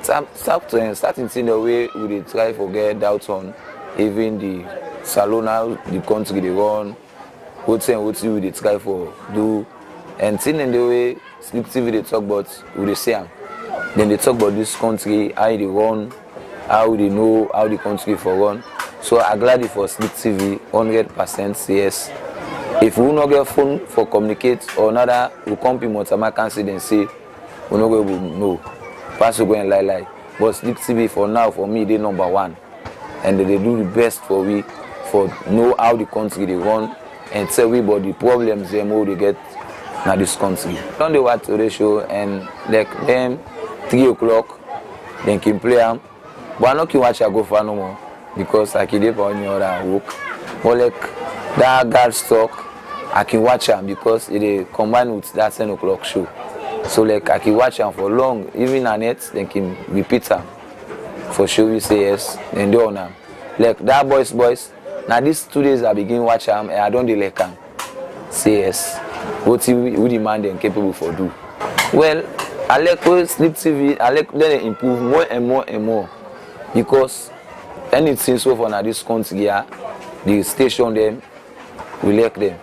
Starting in the way we dey try for get doubt on even the salon how the country they run, what we dey try for do, and thing in the way Slik TV they talk about we dey say am. Then they talk about this country, how they run, how they know how the country for run. So I'm glad for Slik TV 100% yes. If we not get phone for communicate or another, we come in Montama cancel and say we not go know. Pass go and lie. But Slik TV for now, for me, they #1. And they do the best for we, for know how the country they run and tell everybody the problems they get in this country. Don't they watch the show and like them 3 o'clock, then can play them. But I not can watch I go for no more because I can live on your other work. But like that girls talk, I can watch them because it combine with that 10 o'clock show. So like I can watch them for long, even on it, then can repeat them. For sure we say yes, then do on them. Like that boys, now these 2 days I begin watch them and I don't like them. Say yes. What the man then capable for do? Well, I like Slik TV, I like them improve more and more and more. Because anything so far now this country here, the station them, we like them.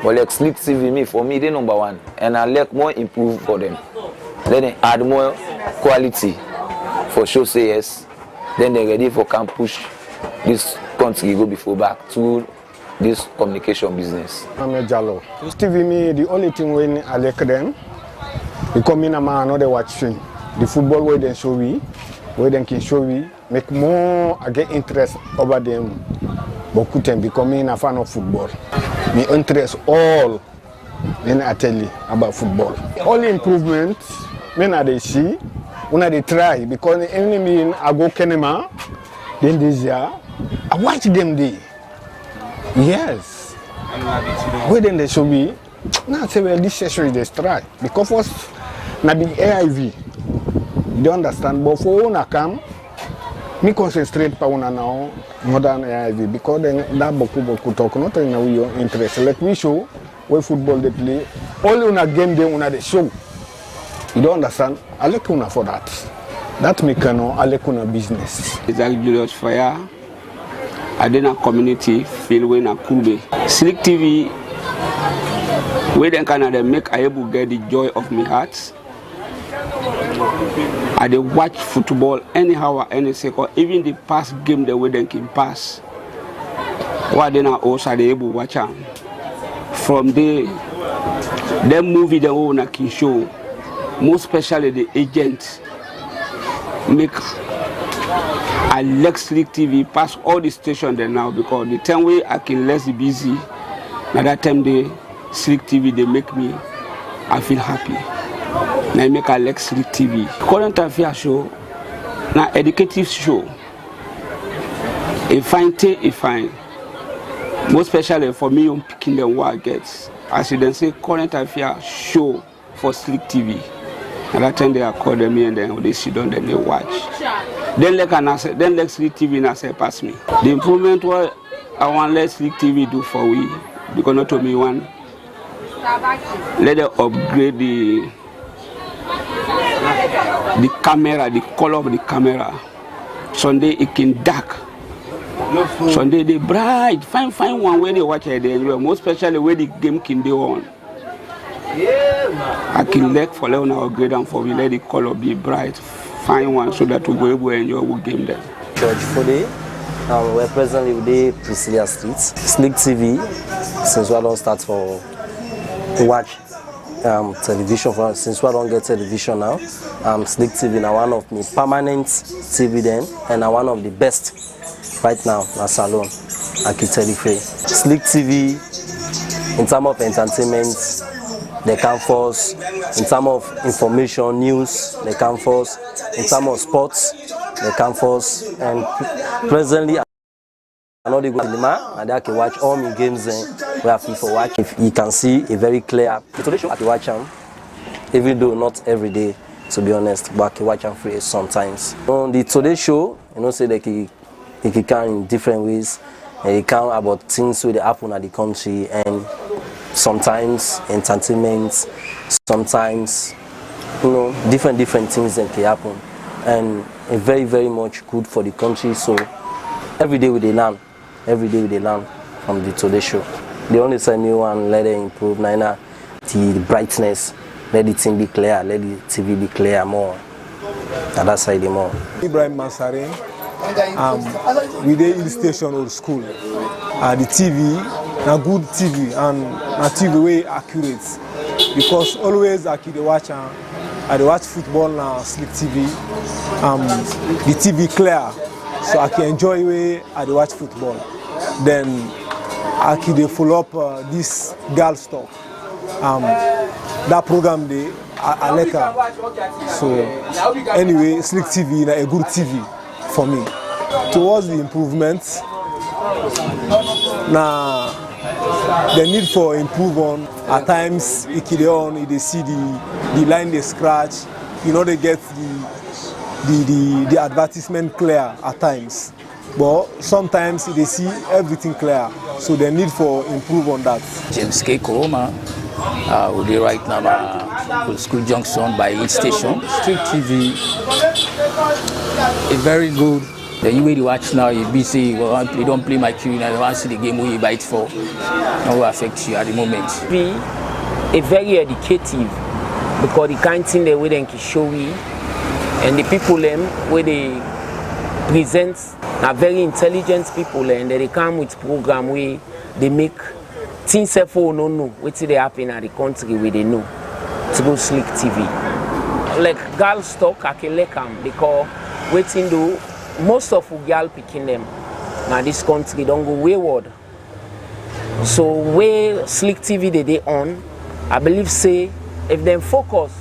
But like Slik TV, for me, they're #1. And I like more improve for them. Then they add more quality for sure say yes. Then they're ready for can push this country go before back to this communication business. I'm a Jallo. TV me the only thing when I like them, they come in a man another watching the football where they show me, where they can show me, make more I get interest over them. But couldn't becoming a fan of football. Me interest all then I tell you about football. All improvements, when they see, when they try, because enemy I go Kenema, then this year, I watch them there. Yes. Where then they show me, now say well this session is try. Because first na be AIV. You don't understand, but for when I come, me concentrate pa una now more than AIV because then that boku talk not in your interest. Like we show where football they play, all una game they una the show. You don't understand? I like una for that. That make no I like una business. It's a Julius Fire. I did a community feel when a Kube. Slik TV where then can I make I able get the joy of my heart. I dey watch football anyhow or any second, even the past game the way they can pass. Why then also they able watch them. From the them movie the owner can show, most especially the agent make I like Slik TV pass all the stations there now because the time way I can less busy. Now that time the Slik TV they make me I feel happy. Now I make a like Slik TV. Current affair show, now educative show. A fine. Most especially for me, I'm picking them what I get. As you then say, current affair show for Slik TV. And that time they are calling me and then they sit down, then they watch. Then like Slik TV now say pass me. The improvement what I want let Slik TV do for we because not to me one. Let them upgrade the camera, the color of the camera. Sunday it can dark. Sunday they bright. Fine one where they watch it they enjoy. Most especially where the game can do on. I can let for let now upgrade and for we let the color be bright. Fine one so that we go able to enjoy the game there. George Fode, we're presently with the Priscilla Street. Slik TV, since we don't start for watch television since we don't get television now. Slik TV now one of my permanent TV then and now one of the best right now na salon I can tell you. Slik TV in terms of entertainment they come first. In terms of information, news, they come first. In terms of sports, they come first. And presently, I know they go to cinema and I can watch all my games where I feel for watch. If you can see a very clear situation, I can watch them, even though not every day, to be honest, but I can watch them free sometimes. On the Today Show, you know, say they can in different ways. They can about things that happen at the country, and sometimes entertainment, sometimes, you know, different things that can happen, and it's very, very much good for the country. So every day we learn. Every day we learn from the Today Show. The only time you want let it improve, now the brightness, let the thing be clear, let the TV be clear more. And that's how they more. Ibrahim Masarin, we dey in the station or school. The TV, na good TV and na TV way accurate. Because always I dey watch football na Slik TV. The TV clear, so I can enjoy way I dey watch football. Then I can follow up this girl talk. That program they I like her. So anyway, Slik TV is a good TV for me. Towards the improvements, now the need for improvement. At times, they see the line they scratch. You know, they get the advertisement clear at times. But sometimes they see everything clear, so they need for improve on that. James K. Koroma, we'll be right now at School Junction by each station. Slik TV is very good. The way you watch now, you be say, well, you don't play my queue, and I want to see the game where you buy it for. No will affect you at the moment. Be a very educative, because the kind of thing they will then show you, and the people them where they present are very intelligent people, and they come with program where they make things that for no know what they happen at the country where they know. To go Slik TV. Like girls talk, I can like them because waiting do most of the girl picking them now this country don't go wayward. So where Slik TV they on, I believe say if they focus.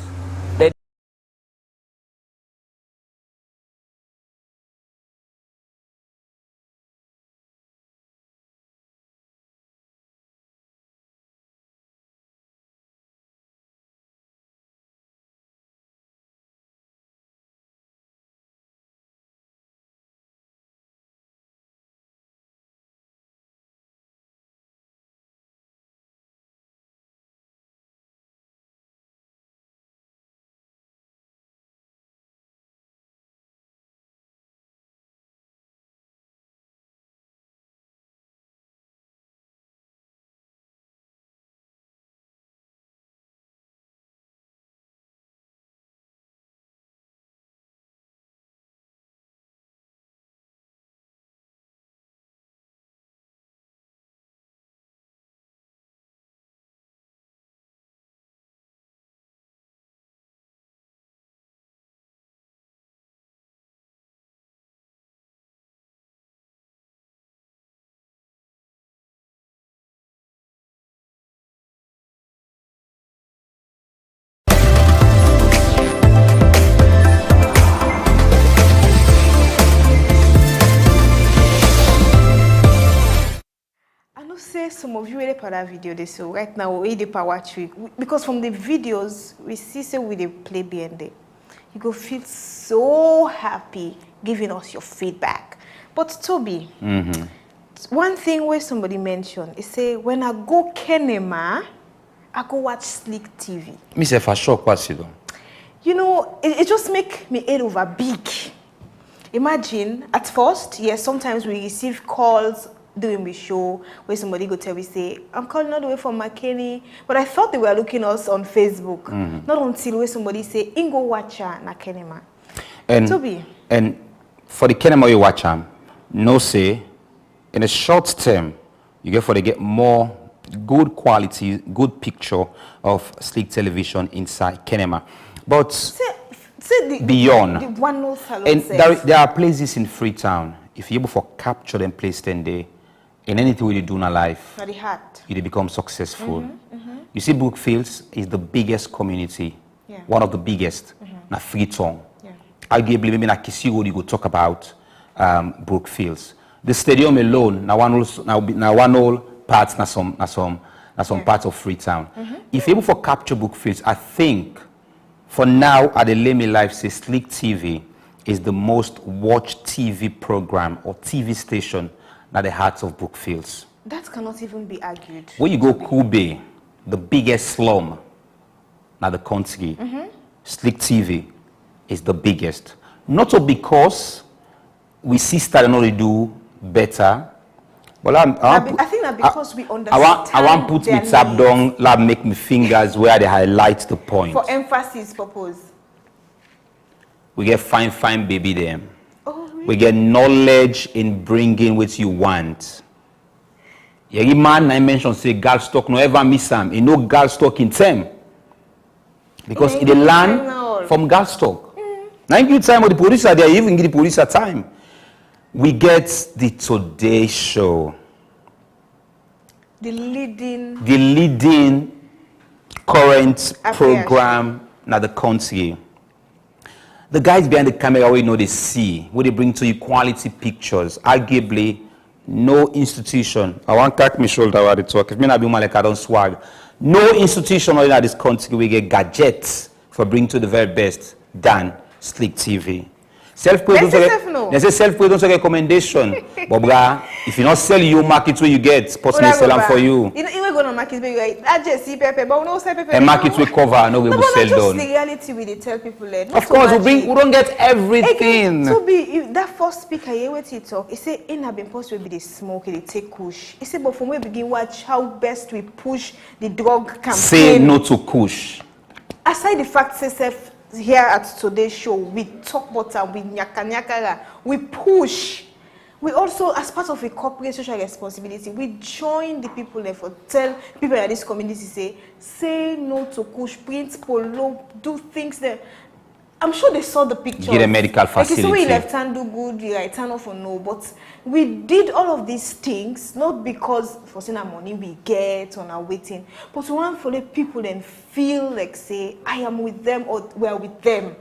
Say some of you really part that video they so right now we the power trick because from the videos we see say we they play BND. You go feel so happy giving us your feedback. But Toby, one thing where somebody mentioned is say when I go Kenema, I go watch Slik TV. Me say for sure what's it? You know, it just make me head over big. Imagine at first, yes, sometimes we receive calls during the show where somebody go tell me say, I'm calling all the way from McKinney, but I thought they were looking us on Facebook. Not until where somebody say, Ingo watcha na Kenema. And Toby. And for the Kenema you watch no say in a short term you get for to get more good quality, good picture of Slik television inside Kenema. But say beyond the one no salon and there are places in Freetown if you're able to capture them place then they in anything you do in life, Not the heart. you become successful. You see, Brookfields is the biggest community, one of the biggest, na Freetown. Arguably, maybe na Kisigo, you go talk about Brookfields. The stadium alone, now one whole part, na some parts of Freetown. If you're able to capture Brookfields, I think, for now, at the Leme Life, say Slik TV is the most watched TV program or TV station at the heart of Brookfields. That cannot even be argued. When you go Kube, the biggest slum, now the country, Slik TV is the biggest. Not so because we see starting to do better, but I think that because we understand. I want put me tap down, lab make me fingers where they highlight the point. For emphasis purpose. We get fine baby them. Oh, really? We get knowledge in bringing what you want. Every man I mentioned say girl stock no ever miss him. You know girl stock in them. Because in the land from girl stock. Now give time with the police are there, even give the police a time. We get the Today Show. The leading current program na the country. The guys behind the camera, we know they see, what they bring to you quality pictures. Arguably, no institution. I want to crack my shoulder while they talk. If me not be like I don't swag. No institution in this country we get gadgets for bring to the very best than Slik TV. They say self-pay don't recommendation. But bra, if you not sell your market where you get, personally sell them for you. You know, you go to market where you get that just see pepper, but we don't sell pepper. A market we cover, no we will sell down. The reality we tell people like. Of course, we don't get everything. So that first speaker here where he talk, he say in have been post will be the smoke, they take kush. He say but from where we begin watch how best we push the drug campaign. Say no to kush. Aside the fact say here at Today's Show, we talk about we nyaka, we push. We also, as part of a corporate social responsibility, we join the people there for tell people in this community say no to kush, print polo, do things there. I'm sure they saw the pictures. Get a medical facility. Like, so we left hand do good, the right hand off or no. But we did all of these things not because for saying our money we get on our waiting, but we want for the people then feel like say I am with them or we are with them.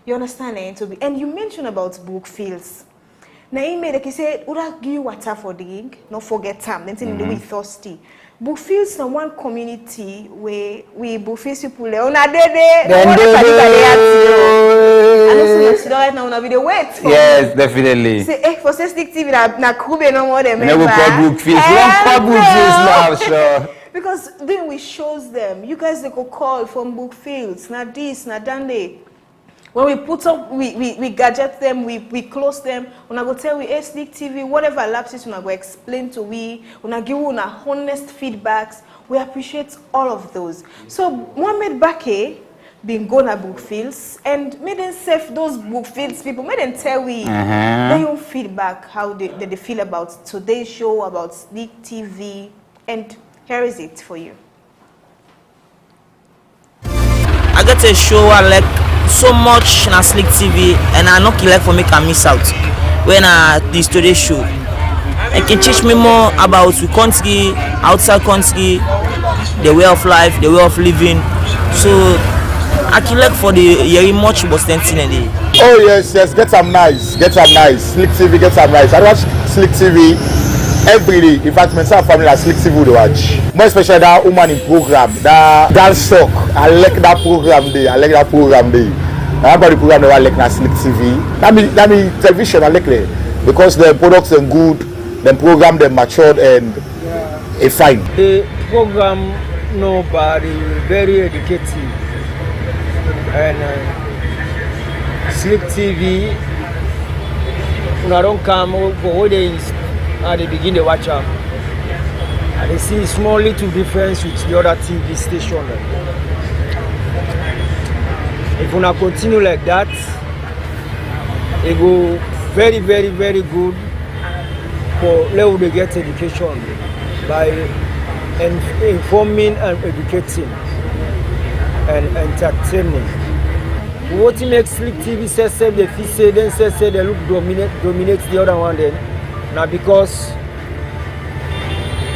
You understand? And you mentioned about Brookfields. Now he made like he said, would I give you water for the drink? Not forget time. Then we thirsty. Brookfields is one community where we Brookfields people on a day right now on video wait. Yes, definitely. Say for Slik TV na Kube no more than member. Brookfields now, sure. Because then we shows them, you guys they go call from Brookfields, na this, na dande. When we put up, we gadget them, we close them. When I go tell we Slik TV, whatever lapses, when I go explain to we, when I give you honest feedbacks, we appreciate all of those. So Mohamed Bake been gone at Brookfields and made them save those Brookfields people, made them tell we their own feedback, how they feel about Today's Show, about Slik TV, and here is it for you. I got a show I like so much na Slik TV and I not like for me can miss out when this Today's Show. It can teach me more about the country, outside country, the way of life, the way of living. So I can like for the very much was thinking. Oh yes, get some nice. Slik TV, get some nice. I watch Slik TV every day. In fact, myself family like Slik TV would watch. More especially that woman in program, that dance stock. I like that program day. I about the program that I like na Slik TV. That mean television I like it because the products are good, the program they matured and it's fine. The program nobody very educative and Slik TV. When I don't come for all days. They begin to watch them. And they see small little difference with the other TV station. If we continue like that, it go very, very, very good for level to get education by informing and educating and entertaining. What makes Slik TV say they feel then say they look dominate the other one then. Now because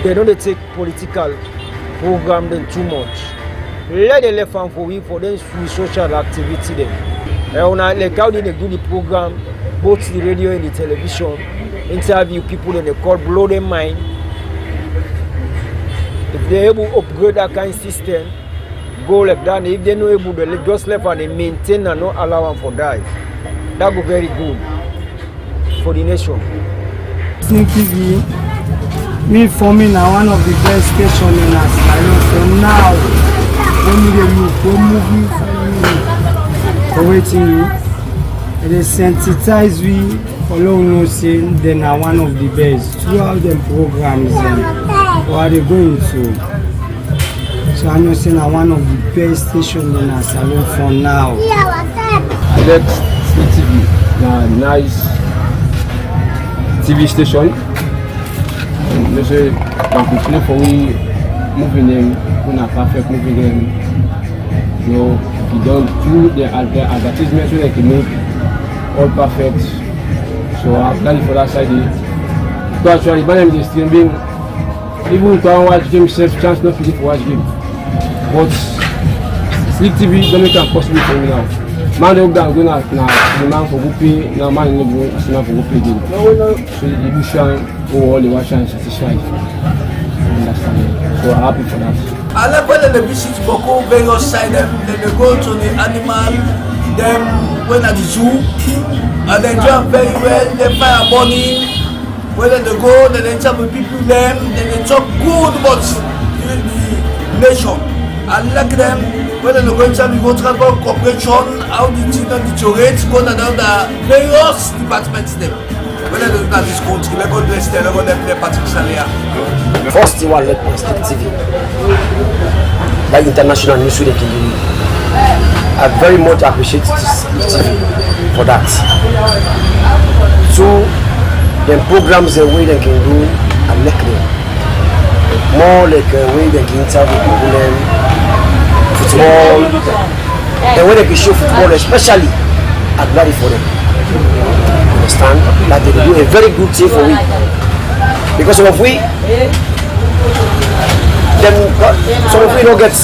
they don't take political program them too much. Let them left and for we for them social activity them. And like how they do the program, both the radio and the television, interview people in the court, blow their mind. If they're able to upgrade that kind of system, go like that. If they're not able to just left and they maintain and not allow them for die, that go very good for the nation. Slik TV, me for me now one of the best stations in us. So now, when we look, we movie for waiting you, they sensitize we follow no saying they are one of the best throughout the programs and what they going to. So I know saying one of the best stations in our salon for now. I like Slik TV, nice TV station. You say when we play for we moving them, we not perfect moving them. You know, if you don't do the advertisement so they can make all perfect. So I'm planning for that side. So actually, by the streaming, even if I watch game, self chance not to watch game. But Slik TV don't make it possible for me now. Man, they go now the man for go pay, now man no go, man for go pay game. So the division all the watch and satisfied. Understand? So I'm happy for that. I like when they visit Boko, various side them, then they go to the animal, them when at the zoo, and they jump very well, they fire bunny, when they go, then they chat with people them, then they talk good about the nation. I like them, when they go to the transport corporation, how the children deteriorate, go to the various departments them. When they do that this country, let God bless them, let God play Patrick Salia. First thing I like on Slik TV, like international news they can do. I very much appreciate Slik TV for that. Two, the programs the way they can do, I like them. More like a way they can interview people and football, the way they can show football especially, I'm glad for them. Understand? That they do a very good thing for we. Because some of we don't get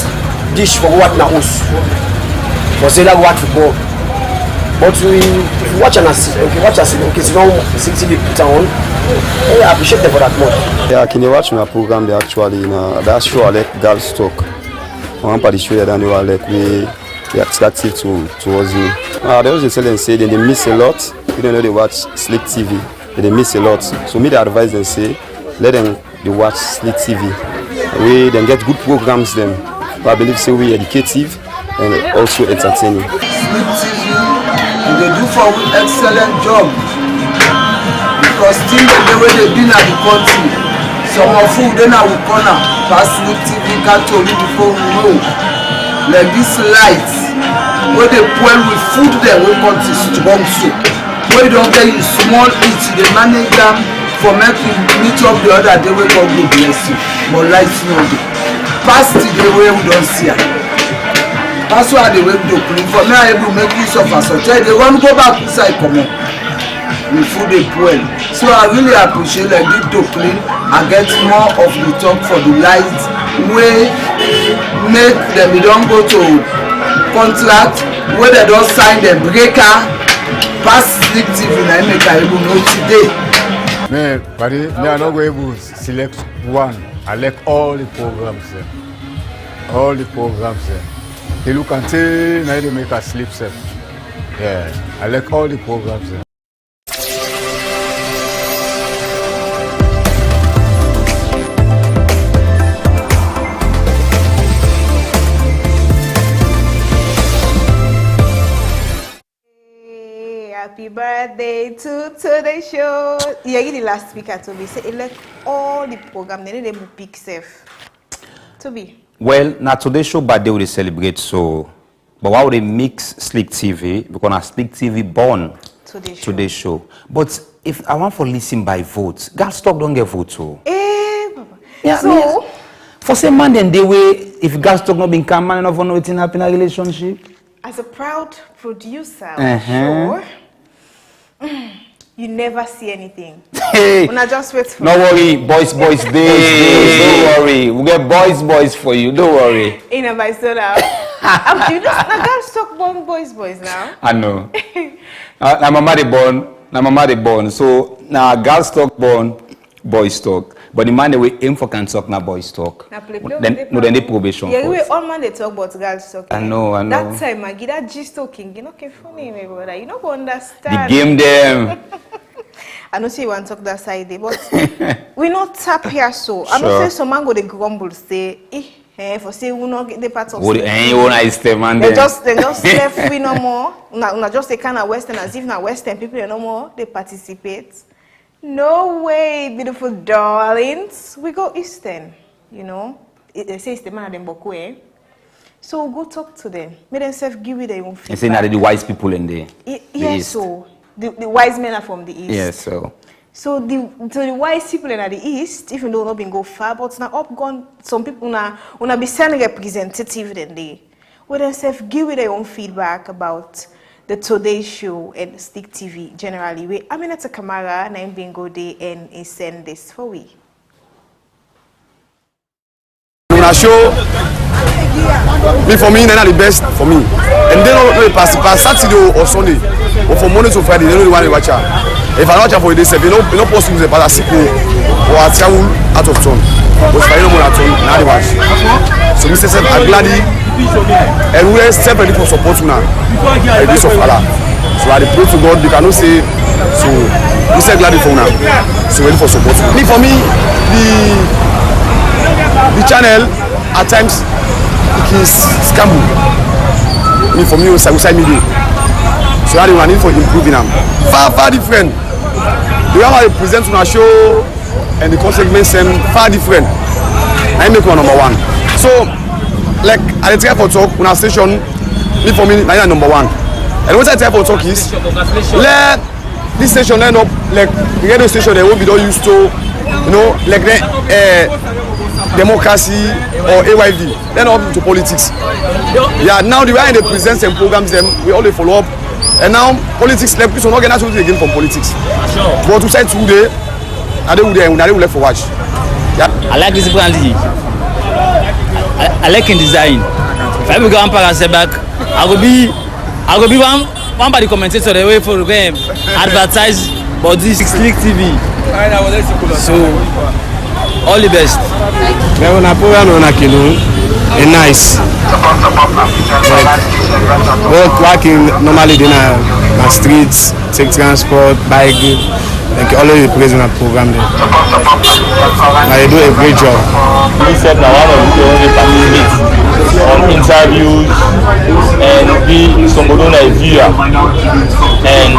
dish for what now us. For say that what football. But we watch and see, okay, so now 60 put on. Hey, I appreciate them for that much. Yeah, can you watch my program? They actually that show I like girls talk. One part of the show that they were like we attractive towards me. They always tell them say they miss a lot. You don't know they watch Slik TV. They miss a lot. So me the advise them say let them they watch Slik TV. We then get good programs them. But I believe say we educative and also entertaining. Slik TV, they do for an excellent job because still the way they been at the country, some of who then I will corner past Slik TV can't tell me before we know. Like this light, where they boil with food there will come to strong soup. Where you don't get you small each, they manage them for making meet up the other day we God will bless you. But light no day. Past the way we don't see it. That's why they went to clean. For me, I able to make use of us. So they want to go back inside come on. With food they boil. So I really appreciate like this to clean and get more of the talk for the light way make them they don't go to contract where they don't sign the breaker pass Slik TV and make I able know today. Me, buddy, me are not going to select one. I like all the programs there. All the programs there. They look until now they make us sleep safe. Yeah, I like all the programs there. Happy birthday to the show. Yeah, the last speaker to be say like all the program they need to pick safe. To be. Well, now today's show birthday we celebrate so, but why would they mix Slik TV? Because now Slik TV born today's show. But if I want for listen by vote, Girls Talk don't get vote too. Yeah, so for some man then they way if Girls Talk not being calm man enough for no waiting happen in a relationship. As a proud producer, Uh-huh. sure. You never see anything. Hey, When I just wait for no worry, boys day. Don't worry, we'll get boys for you. Don't worry. In a by so now. You just now girls talk about boys now. I know. Now mama they born. So now girls talk born, boys talk. But the man they will aim for can talk now boys talk. Then they probation. Yeah, we all man they talk about girls talk. I know. That time I get that gist talking. You know, funny, my brother. You know, go understand. The game them. I know say you want to talk that side, but we not tap here so. I know say some man go they grumble say, for say we not get the part of. They just left we no more. Not just the kind of Western as if na Western people no more they participate. No way, beautiful darlings. We go Eastern, you know. They say it's the man of them Bokwe. So we'll go talk to them. Make themselves give you their own feedback. You say that the wise people in there. Yes, so the wise men are from the East. Yes, so. So the wise people in the East, even though not been go far, but now up gone some people now be sending representative then they will themselves give you their own feedback about the Today Show and Slik TV generally. We Aminata Kamara, Naim Bingo Day, and he send this for we. When I show for me, they're not the best for me. And they don't really pass Saturday or Sunday, or from Monday to Friday, they don't really want to watch her. If I watch her for a day, they don't post music about a sickle or a travel out of town. But if I don't want to now they watch. So Mr. said, I'm glad and we are still ready for support now. The grace of Allah. So I pray to God, they cannot say, so we say glad for now. So ready for support. For me, the channel at times it is scamble. For me, it's outside media. So I need for improving them. Far different. The way I present on our show and the consequences far different. I make one number one. So like I try for talk on our station, for me, I am number one. And what I try for talk is let this station end up like the radio station they will be not used to, you know, like the democracy or AYV, then up to politics. Yeah, now the way they present and programs them, we all follow up. And now politics like we will not get absolutely again from politics. But to say today, I don't left for watch. Yeah. I like this branding. I like in design. If I go and say back, I will be one by the commentator the way for them advertise about this Slik TV. So all the best. When I program on a kilo, it's nice. But working normally in a streets, take transport, bike. Like always present at program there. They do a great job. He said now one of the only participate on interviews and be somebody on a viewer. And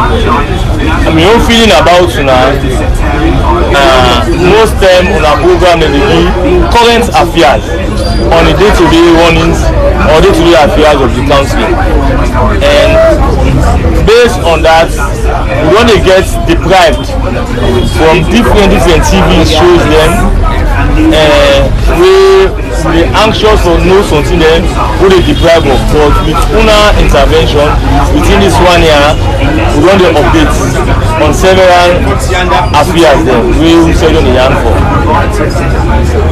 my own feeling about now, most time on a program they give current affairs on the day-to-day runnings or day-to-day affairs of the council. And based on that, we want to get deprived from different TV shows them we anxious for know something then who they deprive of, but with una intervention within this 1 year we want to update on several affairs then we say on the hand for,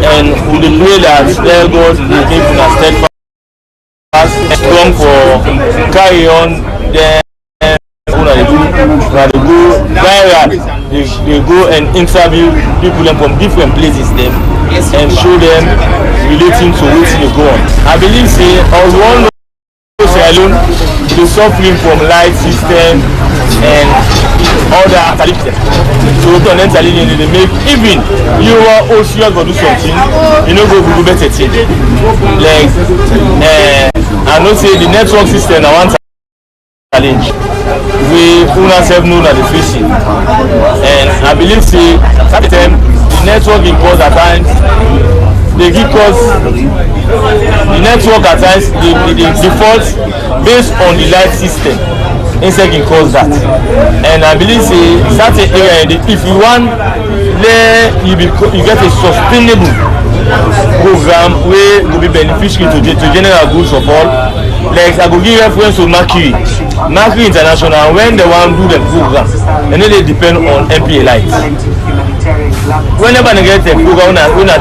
and we pray that their God will give una steadfast and strong for carry on then. They go viral, they go and interview people from different places them and show them relating to what they go on. I believe say all one alone they suffering from light system and other activities. So mentally they make even you are also going to do something, you know go better thing. Like I know say the network system I want challenge. We ourselves know that the facing, and I believe say at the time the network in cause at times they give us the network at times they default based on the light system instead can cause that, and I believe say certain area if you want you get a sustainable program where will be beneficial to general goods of all. Like I go give reference to Mercury International. When they want to do the program, and then they depend on MPA lights. Whenever they get a program, when I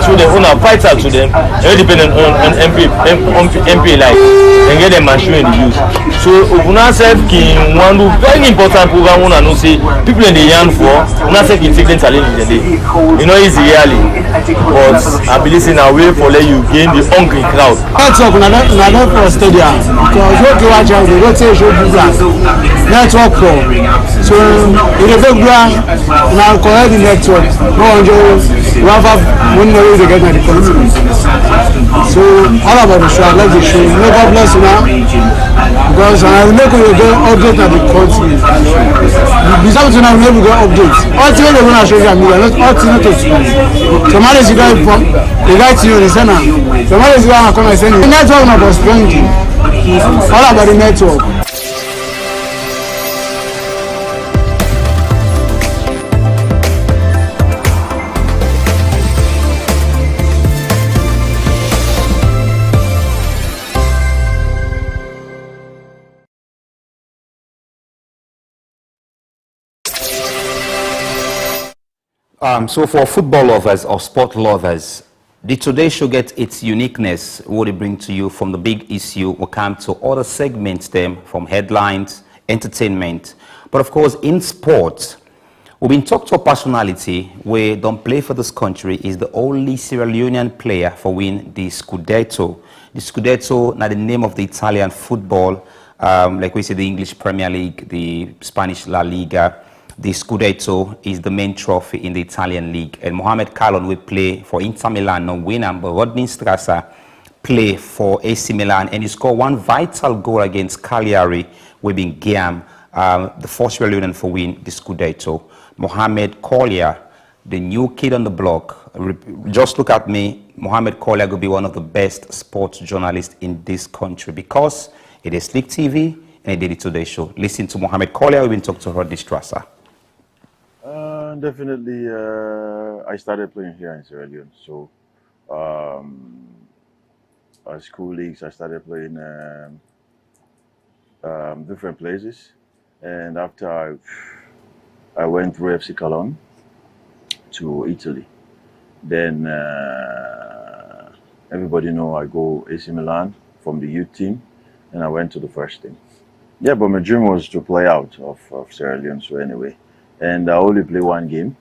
fight out to them, they depend on MPA lights and get them machine in the use. So Una said can one do very important program. Una know say people in the yarn for. Una said can take them challenge in the day. You know it's really, but I believe in a way for let you gain the hungry crowd. Network not for stadium because what you watch out they go say show you that network for. So in the background now correct the network. No enjoy rather when they get the country. So all about the show, I like the show. No God bless you now. Because I make you get update at the country. Besides now we never get updates. All things they want to show you not all things to school. Somebody is going from the guy to you, the center. Somebody is going to come and send you. The network not for strength. All about the network. So for football lovers or sport lovers, the Today Show gets its uniqueness, what it brings to you from the big issue will come to other segments them from headlines, entertainment. But of course, in sports, we've been talking to a personality where don't play for this country is the only Sierra Leonean player for win the Scudetto. The Scudetto, now the name of the Italian football, like we say the English Premier League, the Spanish La Liga. The Scudetto is the main trophy in the Italian league. And Mohamed Kalon will play for Inter Milan, no winner, but Rodney Strasser play for AC Milan. And he scored one vital goal against Cagliari, with Guillaume, the first Sierra Leonean for win the Scudetto. Mohamed Collier, the new kid on the block. Just look at me. Mohamed Collier will be one of the best sports journalists in this country because it is Slik TV and it did it Today Show. Listen to Mohamed Collier. We've been talking to Rodney Strasser. Definitely, I started playing here in Sierra Leone. So, school leagues, I started playing different places. And after I went through FC Cologne to Italy. Then everybody know I go AC Milan from the youth team, and I went to the first team. Yeah, but my dream was to play out of Sierra Leone. So anyway. And I only play one game,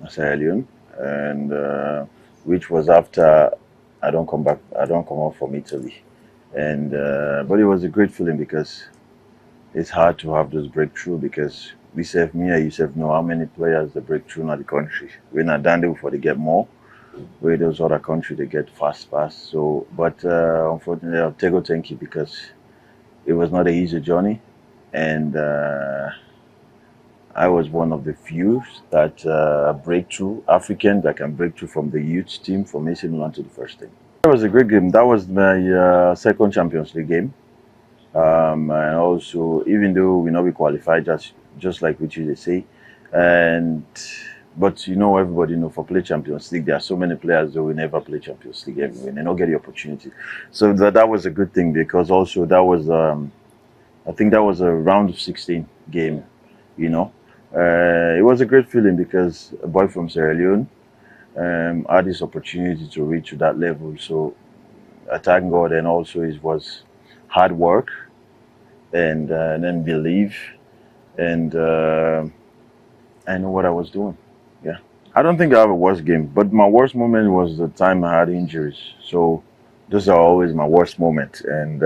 Sierra Leone, and which was after I don't come out from Italy, and but it was a great feeling because it's hard to have those breakthrough because me and you know how many players they break through in the country. We're not done there before they get more. Where those other countries they get fast. So, but unfortunately, I'll thank you because it was not an easy journey, and. I was one of the few that break through, African that can break through from the youth team from AC Milan to the first team. It was a great game. That was my second Champions League game. And also, even though we know we qualified, just like what you say, but you know, everybody know for play Champions League, there are so many players that will never play Champions League everywhere. They don't get the opportunity. So that was a good thing because also that was, I think that was a round of 16 game, you know. It was a great feeling because a boy from Sierra Leone had this opportunity to reach to that level. So I thank God, and also it was hard work and then belief, and I know what I was doing. Yeah, I don't think I have a worst game, but my worst moment was the time I had injuries. So those are always my worst moments. And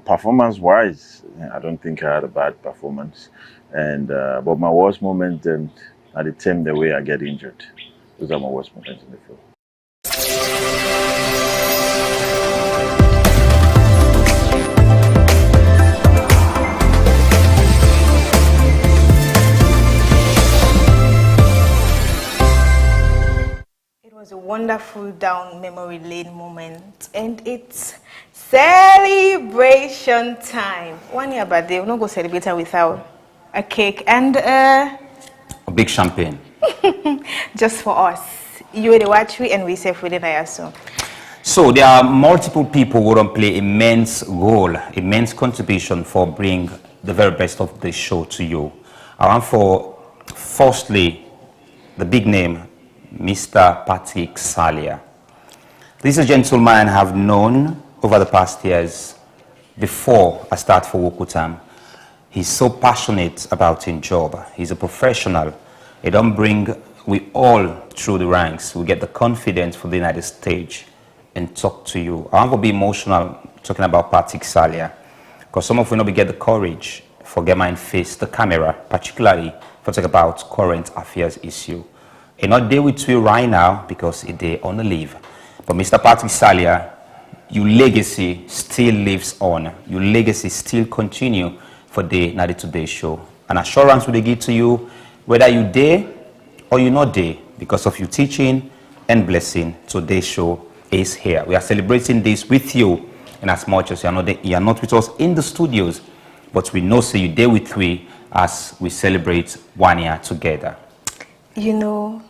performance-wise, I don't think I had a bad performance. And but my worst moment at the time the way I get injured. Those are my worst moments in the field. It was a wonderful down memory lane moment, and it's celebration time. 1 year birthday, we're not going to celebrate it without a cake and a big champagne. just for us. You will watch me and we say for the night. So there are multiple people who don't play immense role, immense contribution for bring the very best of the show to you. I want for, firstly, the big name, Mr. Patrick Salia. This is a gentleman I have known over the past years before I start for Wokutam. He's so passionate about his job. He's a professional. He don't bring we all through the ranks. We get the confidence for the United stage and talk to you. I want to be emotional talking about Patrick Salia, because some of you know we get the courage for get mind face the camera, particularly for talk about current affairs issue. And not there with you right now because it they on the leave. But Mr. Patrick Salia, your legacy still lives on. Your legacy still continue for the Night Today show. An assurance will they give to you, whether you there or you're not there, because of your teaching and blessing. Today's show is here. We are celebrating this with you, and as much as you are not with us in the studios, but we know so you're there with we as we celebrate 1 year together. You know,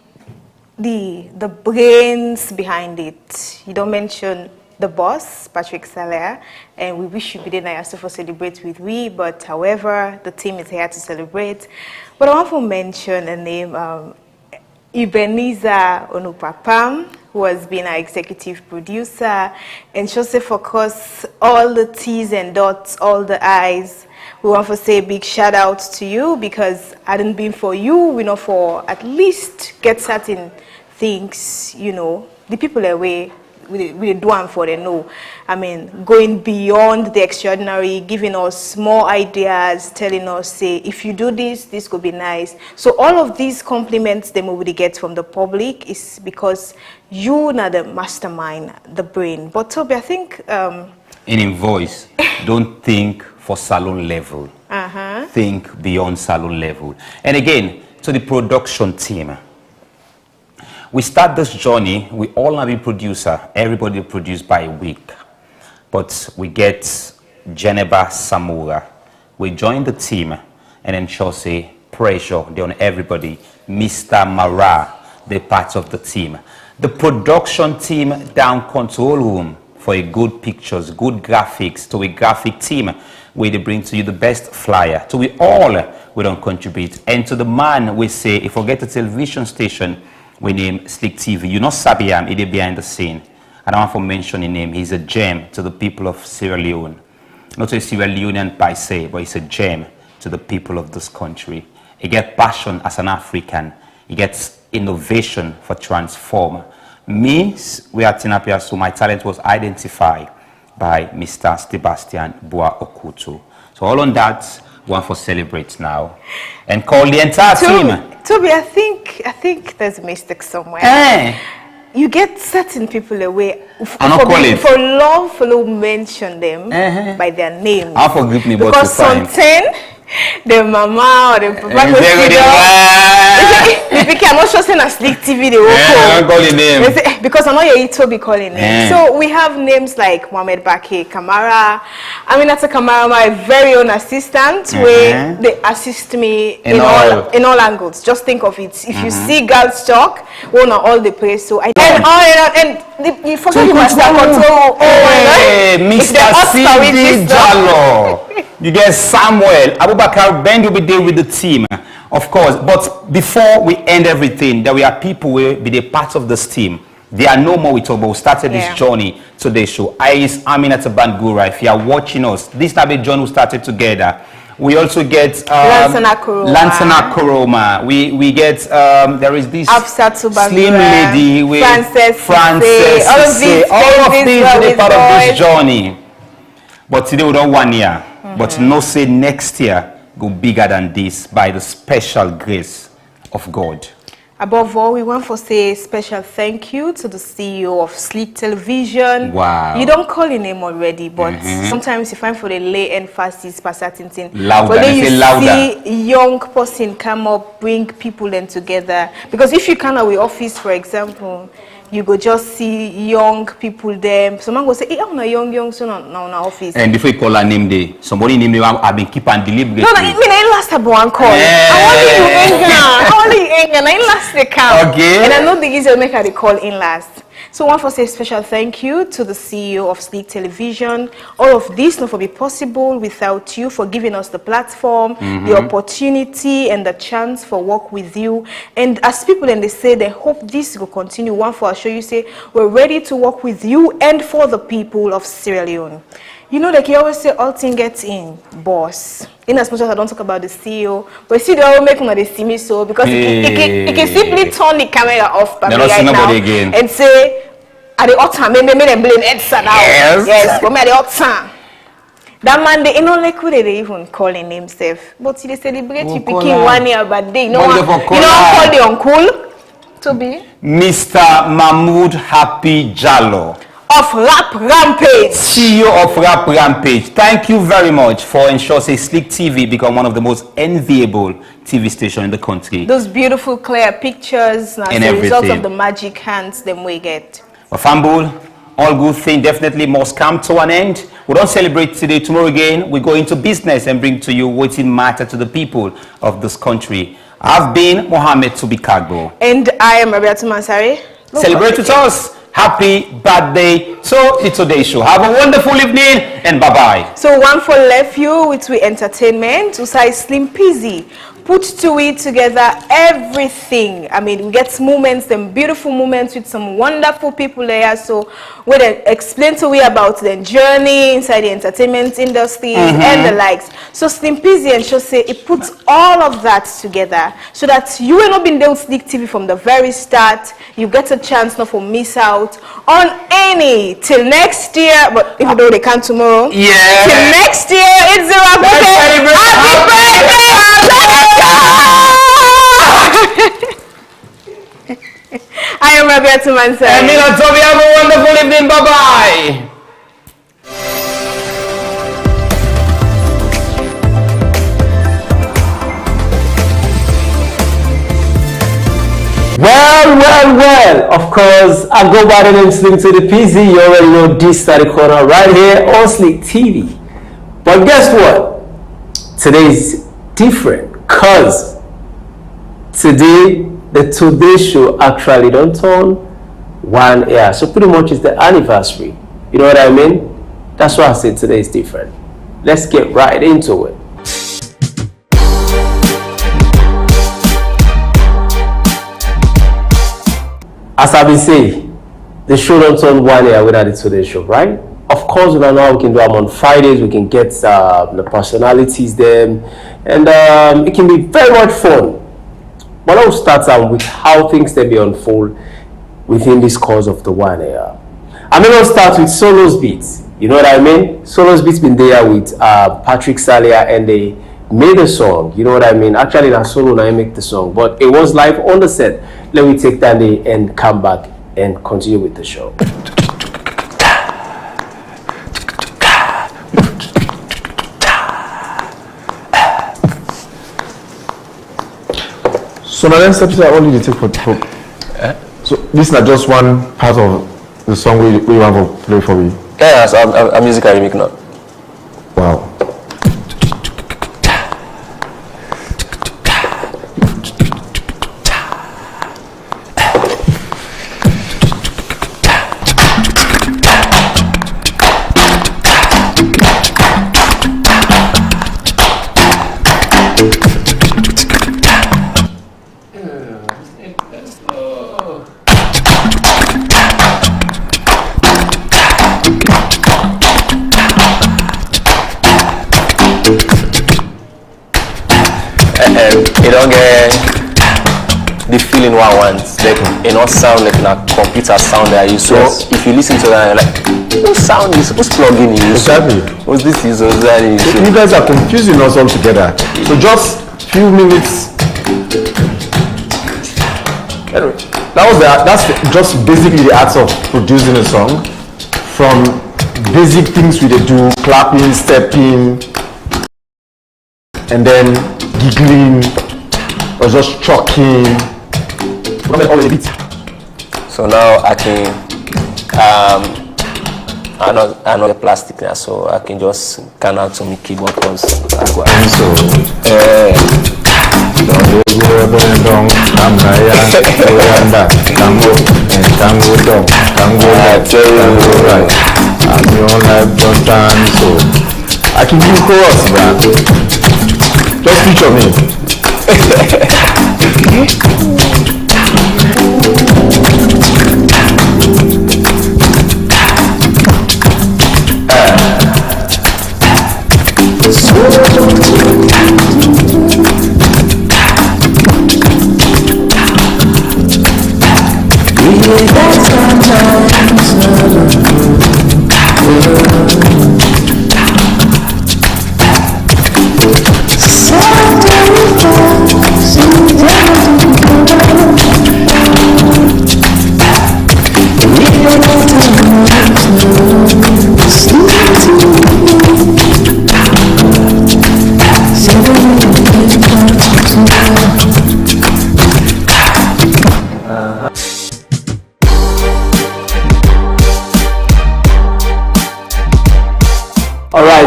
the brains behind it. You don't mention the boss, Patrick Salia, and we wish you be there now for celebrate with we, but however, the team is here to celebrate. But I want to mention a name, Ebenezer Onupapam, who has been our executive producer, and just to focus all the T's and dots, all the I's. We want to say a big shout out to you, because hadn't been for you, we know for at least get certain things, you know, the people away, we do one for they know. I mean, going beyond the extraordinary, giving us more ideas, telling us, say, if you do this, this could be nice. So all of these compliments they will get from the public is because you are the mastermind, the brain. But Toby, I think in voice, don't think for salon level. Think beyond salon level. And again, to the production team. We start this journey, we all have a producer, everybody produced by a week. But we get Geneva Samura. We join the team and ensure say pressure on everybody. Mr. Mara, the part of the team. The production team down control room for a good pictures, good graphics, to a graphic team where they bring to you the best flyer. To we all we don't contribute. And to the man we say, if we get a television station, we name Slik TV. You know Sabiam, he is behind the scene. I don't want to mention his name. He's a gem to the people of Sierra Leone. Not a Sierra Leonean by se, but he's a gem to the people of this country. He gets passion as an African. He gets innovation for transform. Me, we are Tinapia, so my talent was identified by Mr. Sebastian Bua Okutu. So all on that, we want to celebrate now and call the entire team. Toby, I think there's a mistake somewhere. You get certain people away for love, follow mention them by their name. I forgive me, but because something the mama or the papa I'm not sure saying a Slik TV they will call name because I'm not your Toby calling name. So we have names like Mohamed Bake Kamara. I mean that's a Kamara, my very own assistant, where they assist me in all angles. Just think of it. If you see girls talk, one on all the place. So I and you forget the master control. Mr. CD Jallo. You get Samuel Abubakar Ben will be there with the team, of course. But before we end everything, there are people will be the part of this team. They are no more with us, but we started this journey today's show. Aminata Bangura, if you are watching us, this type of journey we started together. We also get Lansana Koroma. We get there is this slim lady with Frances. All of these are part of this journey. But today we don't 1 year. But no say next year go bigger than this by the special grace of God. Above all, we want to say a special thank you to the CEO of Slik Television. Wow. You don't call your name already, but sometimes you find for the lay emphasis for certain things. Louder, but then you see young person come up, bring people in together. Because if you come away office, for example, you go just see young people there. Someone go say, hey, I'm not young, so no office. And before you call her name day, somebody name I've been keep and deliberate. No, I mean I last about one call. I want you anger. I last the count. Okay. And I know the easier make her call in last. So I want to say a special thank you to the CEO of Slik Television. All of this not for be possible without you, for giving us the platform, the opportunity and the chance for work with you. And as people and they say they hope this will continue, one for assure you say we're ready to work with you and for the people of Sierra Leone. You know, like you always say, all things get in, boss. In as much as I don't talk about the CEO, but see, they all make me see me so because it can simply turn the camera off by me right now again. And say, at the hot time, maybe them blame Edson now. Yes, but at the hot time. That man, they don't like who they even calling himself. But they celebrate you picking 1 year birthday. You know call the uncle to be Mr. Mahmoud Happy Jallo. Of Rap Rampage. CEO of Rap Rampage. Thank you very much for ensuring Slik TV become one of the most enviable TV stations in the country. Those beautiful clear pictures as a result of the magic hands them we get. But Fambul, all good things definitely must come to an end. We don't celebrate today, tomorrow again. We go into business and bring to you what matter to the people of this country. I've been Mohammed Tubikagbo. And I am Rabia Tumansari. Celebrate with us. Happy birthday to the Today Show. Have a wonderful evening and bye-bye. So one for left you with we entertainment, Usai Slim Peasy. Put to it together everything. I mean, we get moments, them beautiful moments with some wonderful people there. So we explain to we about the journey inside the entertainment industry and the likes. So Slim Peasy and show say it puts all of that together so that you will not been there with Slik TV from the very start. You get a chance not to miss out on any till next year. But even though they can't tomorrow, till next year it's the Happy I am Rabia Tumansari. And me and Toby, have a wonderful evening. Bye-bye. Well, of course, I go by the name Slik to the PZ. You already know this side of the corner right here on Slik TV. But guess what? Today's different because today the Today Show actually don't turn 1 year. So pretty much it's the anniversary. You know what I mean? That's why I said today is different. Let's get right into it. As I've been saying, the show don't turn 1 year without the Today Show, right? Of course, we don't know how we can do them on Fridays. We can get the personalities there, and it can be very much fun. But I'll start with how things can be unfold within this course of the 1 year. I'm going to start with Solo's Beats. You know what I mean? Solo's Beats been there with Patrick Salia, and they made a song. You know what I mean? Actually, that's Solo and I make the song, but it was live on the set. Let me take that day and come back and continue with the show. So now let's start only the take for so this is not just one part of the song we want to play for me. Yeah, so I'm musical remix now. Wow. You don't get the feeling what I want. Like it not sound like a computer sound that you so if you listen to that, you're like, what sound is what's plugging in? Exactly. What's this is? What's that is? So you guys are confusing us all together. So just few minutes. Anyway, that's just basically the art of producing a song. From basic things we do, clapping, stepping, and then giggling or just choking. So now I can I know the plastic now, so I can just can out some keyboard cons. So Can go down, can go left, can go right. I'm your life don't dance, so I can do chorus, man. Just picture me.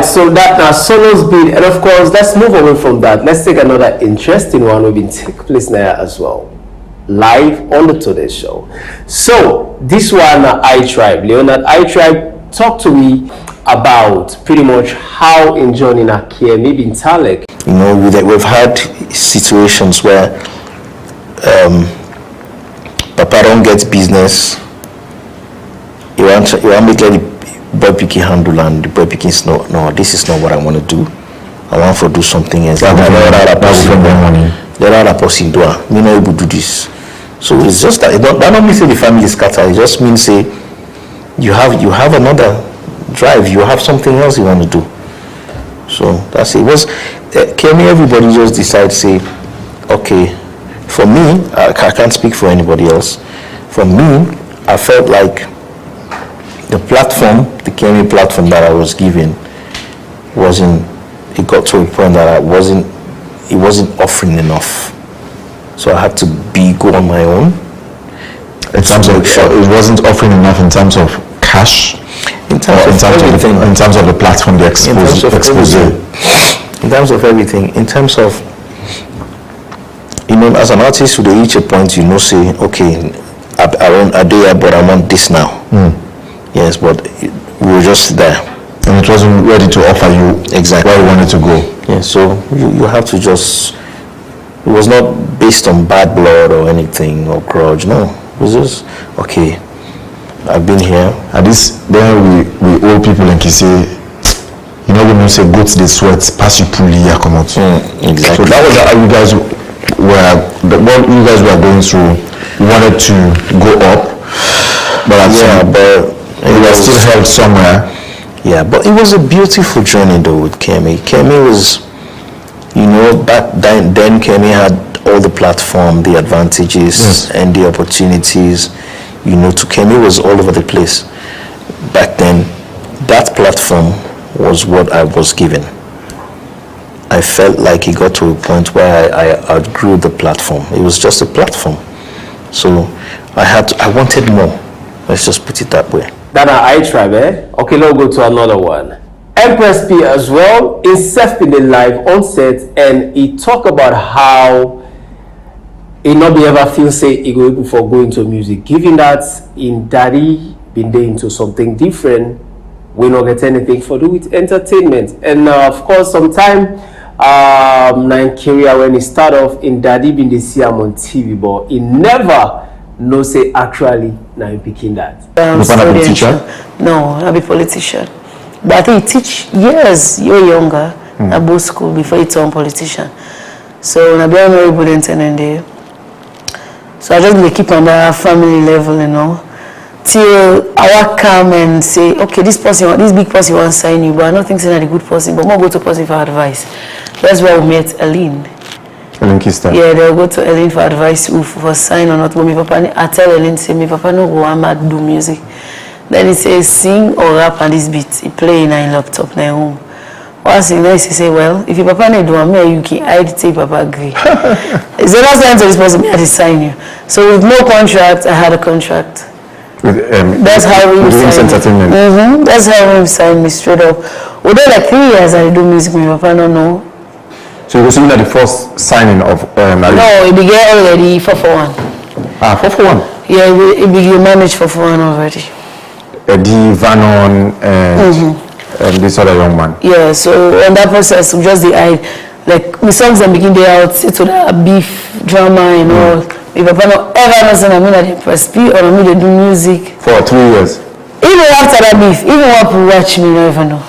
So that solos beat, and of course, let's move away from that. Let's take another interesting one we've been take place now as well, live on the Today Show. So this one, I-Tribe, Leonard I-Tribe, talk to me about pretty much how enjoying a care, maybe in Talek. You know, we've had situations where Papa don't get business. You want to get the boy picking handle, and the boy picking no, this is not what I want to do. I want to do something else. Let other person do it. Me not able to do this. So it's just that that don't mean say the family is scattered. It just means say you have another drive. You have something else you want to do. So that's it. Can everybody just decide, say, okay, for me, I can't speak for anybody else. For me, I felt like the platform, the KMA platform that I was given, it got to a point that it wasn't offering enough. So I had to go on my own. In terms of, it wasn't offering enough in terms of cash? In terms of the platform, the exposure. In terms of everything. In terms of, you know, as an artist, you reach a point, you know, say, okay, I do it, but I want this now. Yes, but we were just there. And it wasn't ready to offer you exactly where you wanted to go. Yeah, so you have to just, it was not based on bad blood or anything or grudge, no. It was just, okay, I've been here. At this, then we old people and say, you know when you say goats they sweat, pass you pull here, come out. Exactly. So that was how you guys what you guys were going through. You wanted to go up, but you were still held somewhere. Yeah, but it was a beautiful journey though with Kemi. Kemi was, you know, back then Kemi had all the platform, the advantages and the opportunities. You know, to Kemi was all over the place. Back then, that platform was what I was given. I felt like it got to a point where I outgrew the platform. It was just a platform. So I wanted more. Let's just put it that way. That I-Tribe, eh? Okay, let's go to another one. Empress P as well, himself been live on set, and he talk about how he not be ever feel say he go able for going to music, given that in daddy been there into something different, we not get anything for do with entertainment. And of course, sometime Nigeria when he start off in daddy been they see him on TV, but he never know say actually now he picking that. Teacher? No, I'll be politician. But I think he teach years, you're younger, at both school before you turn politician. So I'll be very good there. So I just keep on that family level, you know, till I will come and say, okay, this big person wants to sign you, but I don't think it's not a good person, but more go to person for advice. That's why we met Ellen. Ellen Kista. Yeah, they'll go to Ellen for advice for sign or not. But my papa, I tell Ellen, say, my papa no go I'm mad do music. Then he says, sing or rap on this beat. He play in a laptop in home. Once he say, well, if your papa need do me, you can hide take papa agree. It's the last time to this person, I had to sign you. So with no contract, I had a contract. That's how we signed me. That's how we signed me straight up. Although like 3 years I do music, my papa don't know. So you were saying that the first signing of No, it began already 441. Ah, 441. Yeah, you manage 441 already. Eddie, Vanon, and this other young man. Yeah, so on that process, we just like the songs that begin there out, to the beef, drama and all. If I don't ever know something, I mean that they press P or I mean they do music. For 3 years. Even after that beef, even when people watch me, you don't even know.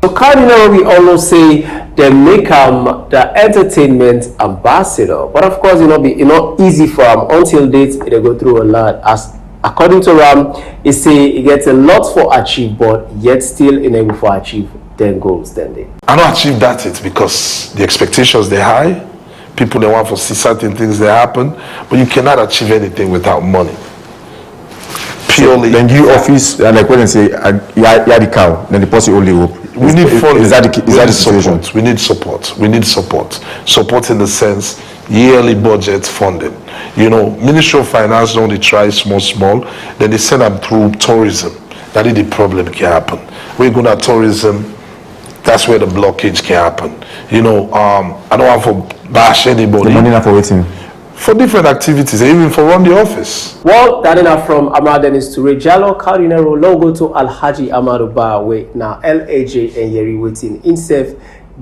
So Cardinal, we almost say they make the entertainment ambassador, but of course, it's not easy for them until date. They go through a lot. As according to Ram, he say he gets a lot for achieve, but yet still unable to achieve 10 goals. Then they. I don't achieve that it's because the expectations they're high. People they want to see certain things that happen, but you cannot achieve anything without money. Purely. So then you office like when they say yeah the cow, then the person only hope. We need funding. Is that the situation? We need support. We need support. Support in the sense yearly budget funding. Ministry of Finance only try small, then they send them through tourism. That is the problem can happen. We're going to tourism, that's where the blockage can happen. I don't want to bash anybody. The money not for waiting. For different activities, even for run the office. Well, that enough from Ahmad Dennis to Rejalo Cardinero, logo to Alhaji Amadou Bawe, now LAJ and Yeri waiting himself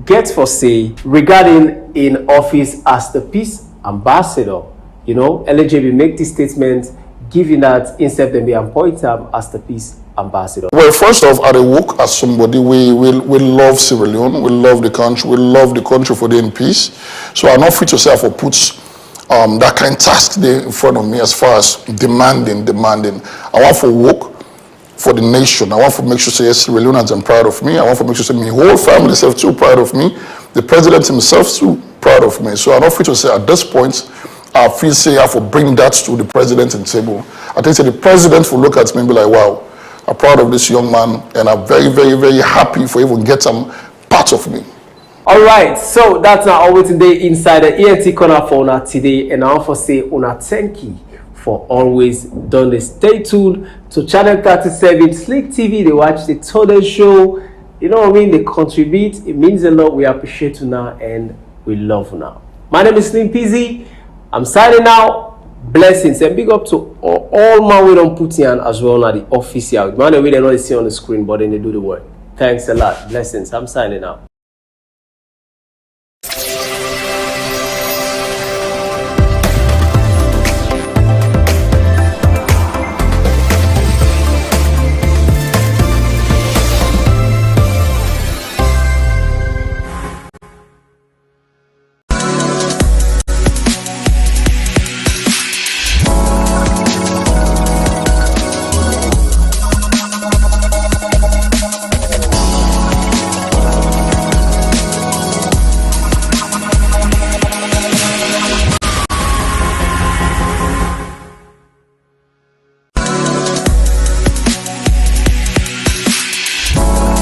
get for say regarding in office as the peace ambassador. LAJ will make this statement giving that instead them be appointed as the peace ambassador. Well, first off, I work as somebody we love Sierra Leone, we love the country, for the in peace. So I'm not free to say I put that kind of task there in front of me as far as demanding. I want to work for the nation. I want to make sure say yes, Sierra Leoneans are proud of me. I want to make sure say my whole family self too proud of me. The president himself too proud of me. So I'm not free to say at this point I feel say I have to bring that to the president and table. I think say the president will look at me and be like, wow, I'm proud of this young man and I'm very, very, very happy for even get some part of me. Alright, so that's now all today inside the ENT corner for una today, and I want to say una thank you for always done this. Stay tuned to channel 37 Slik TV. They watch the total show. You know what I mean? They contribute. It means a lot. We appreciate you now and we love you now. My name is Slim Peasy. I'm signing out. Blessings and big up to all my we don't put in as well at the office here. Man, we don't see on the screen, but then they do the work. Thanks a lot. Blessings. I'm signing out.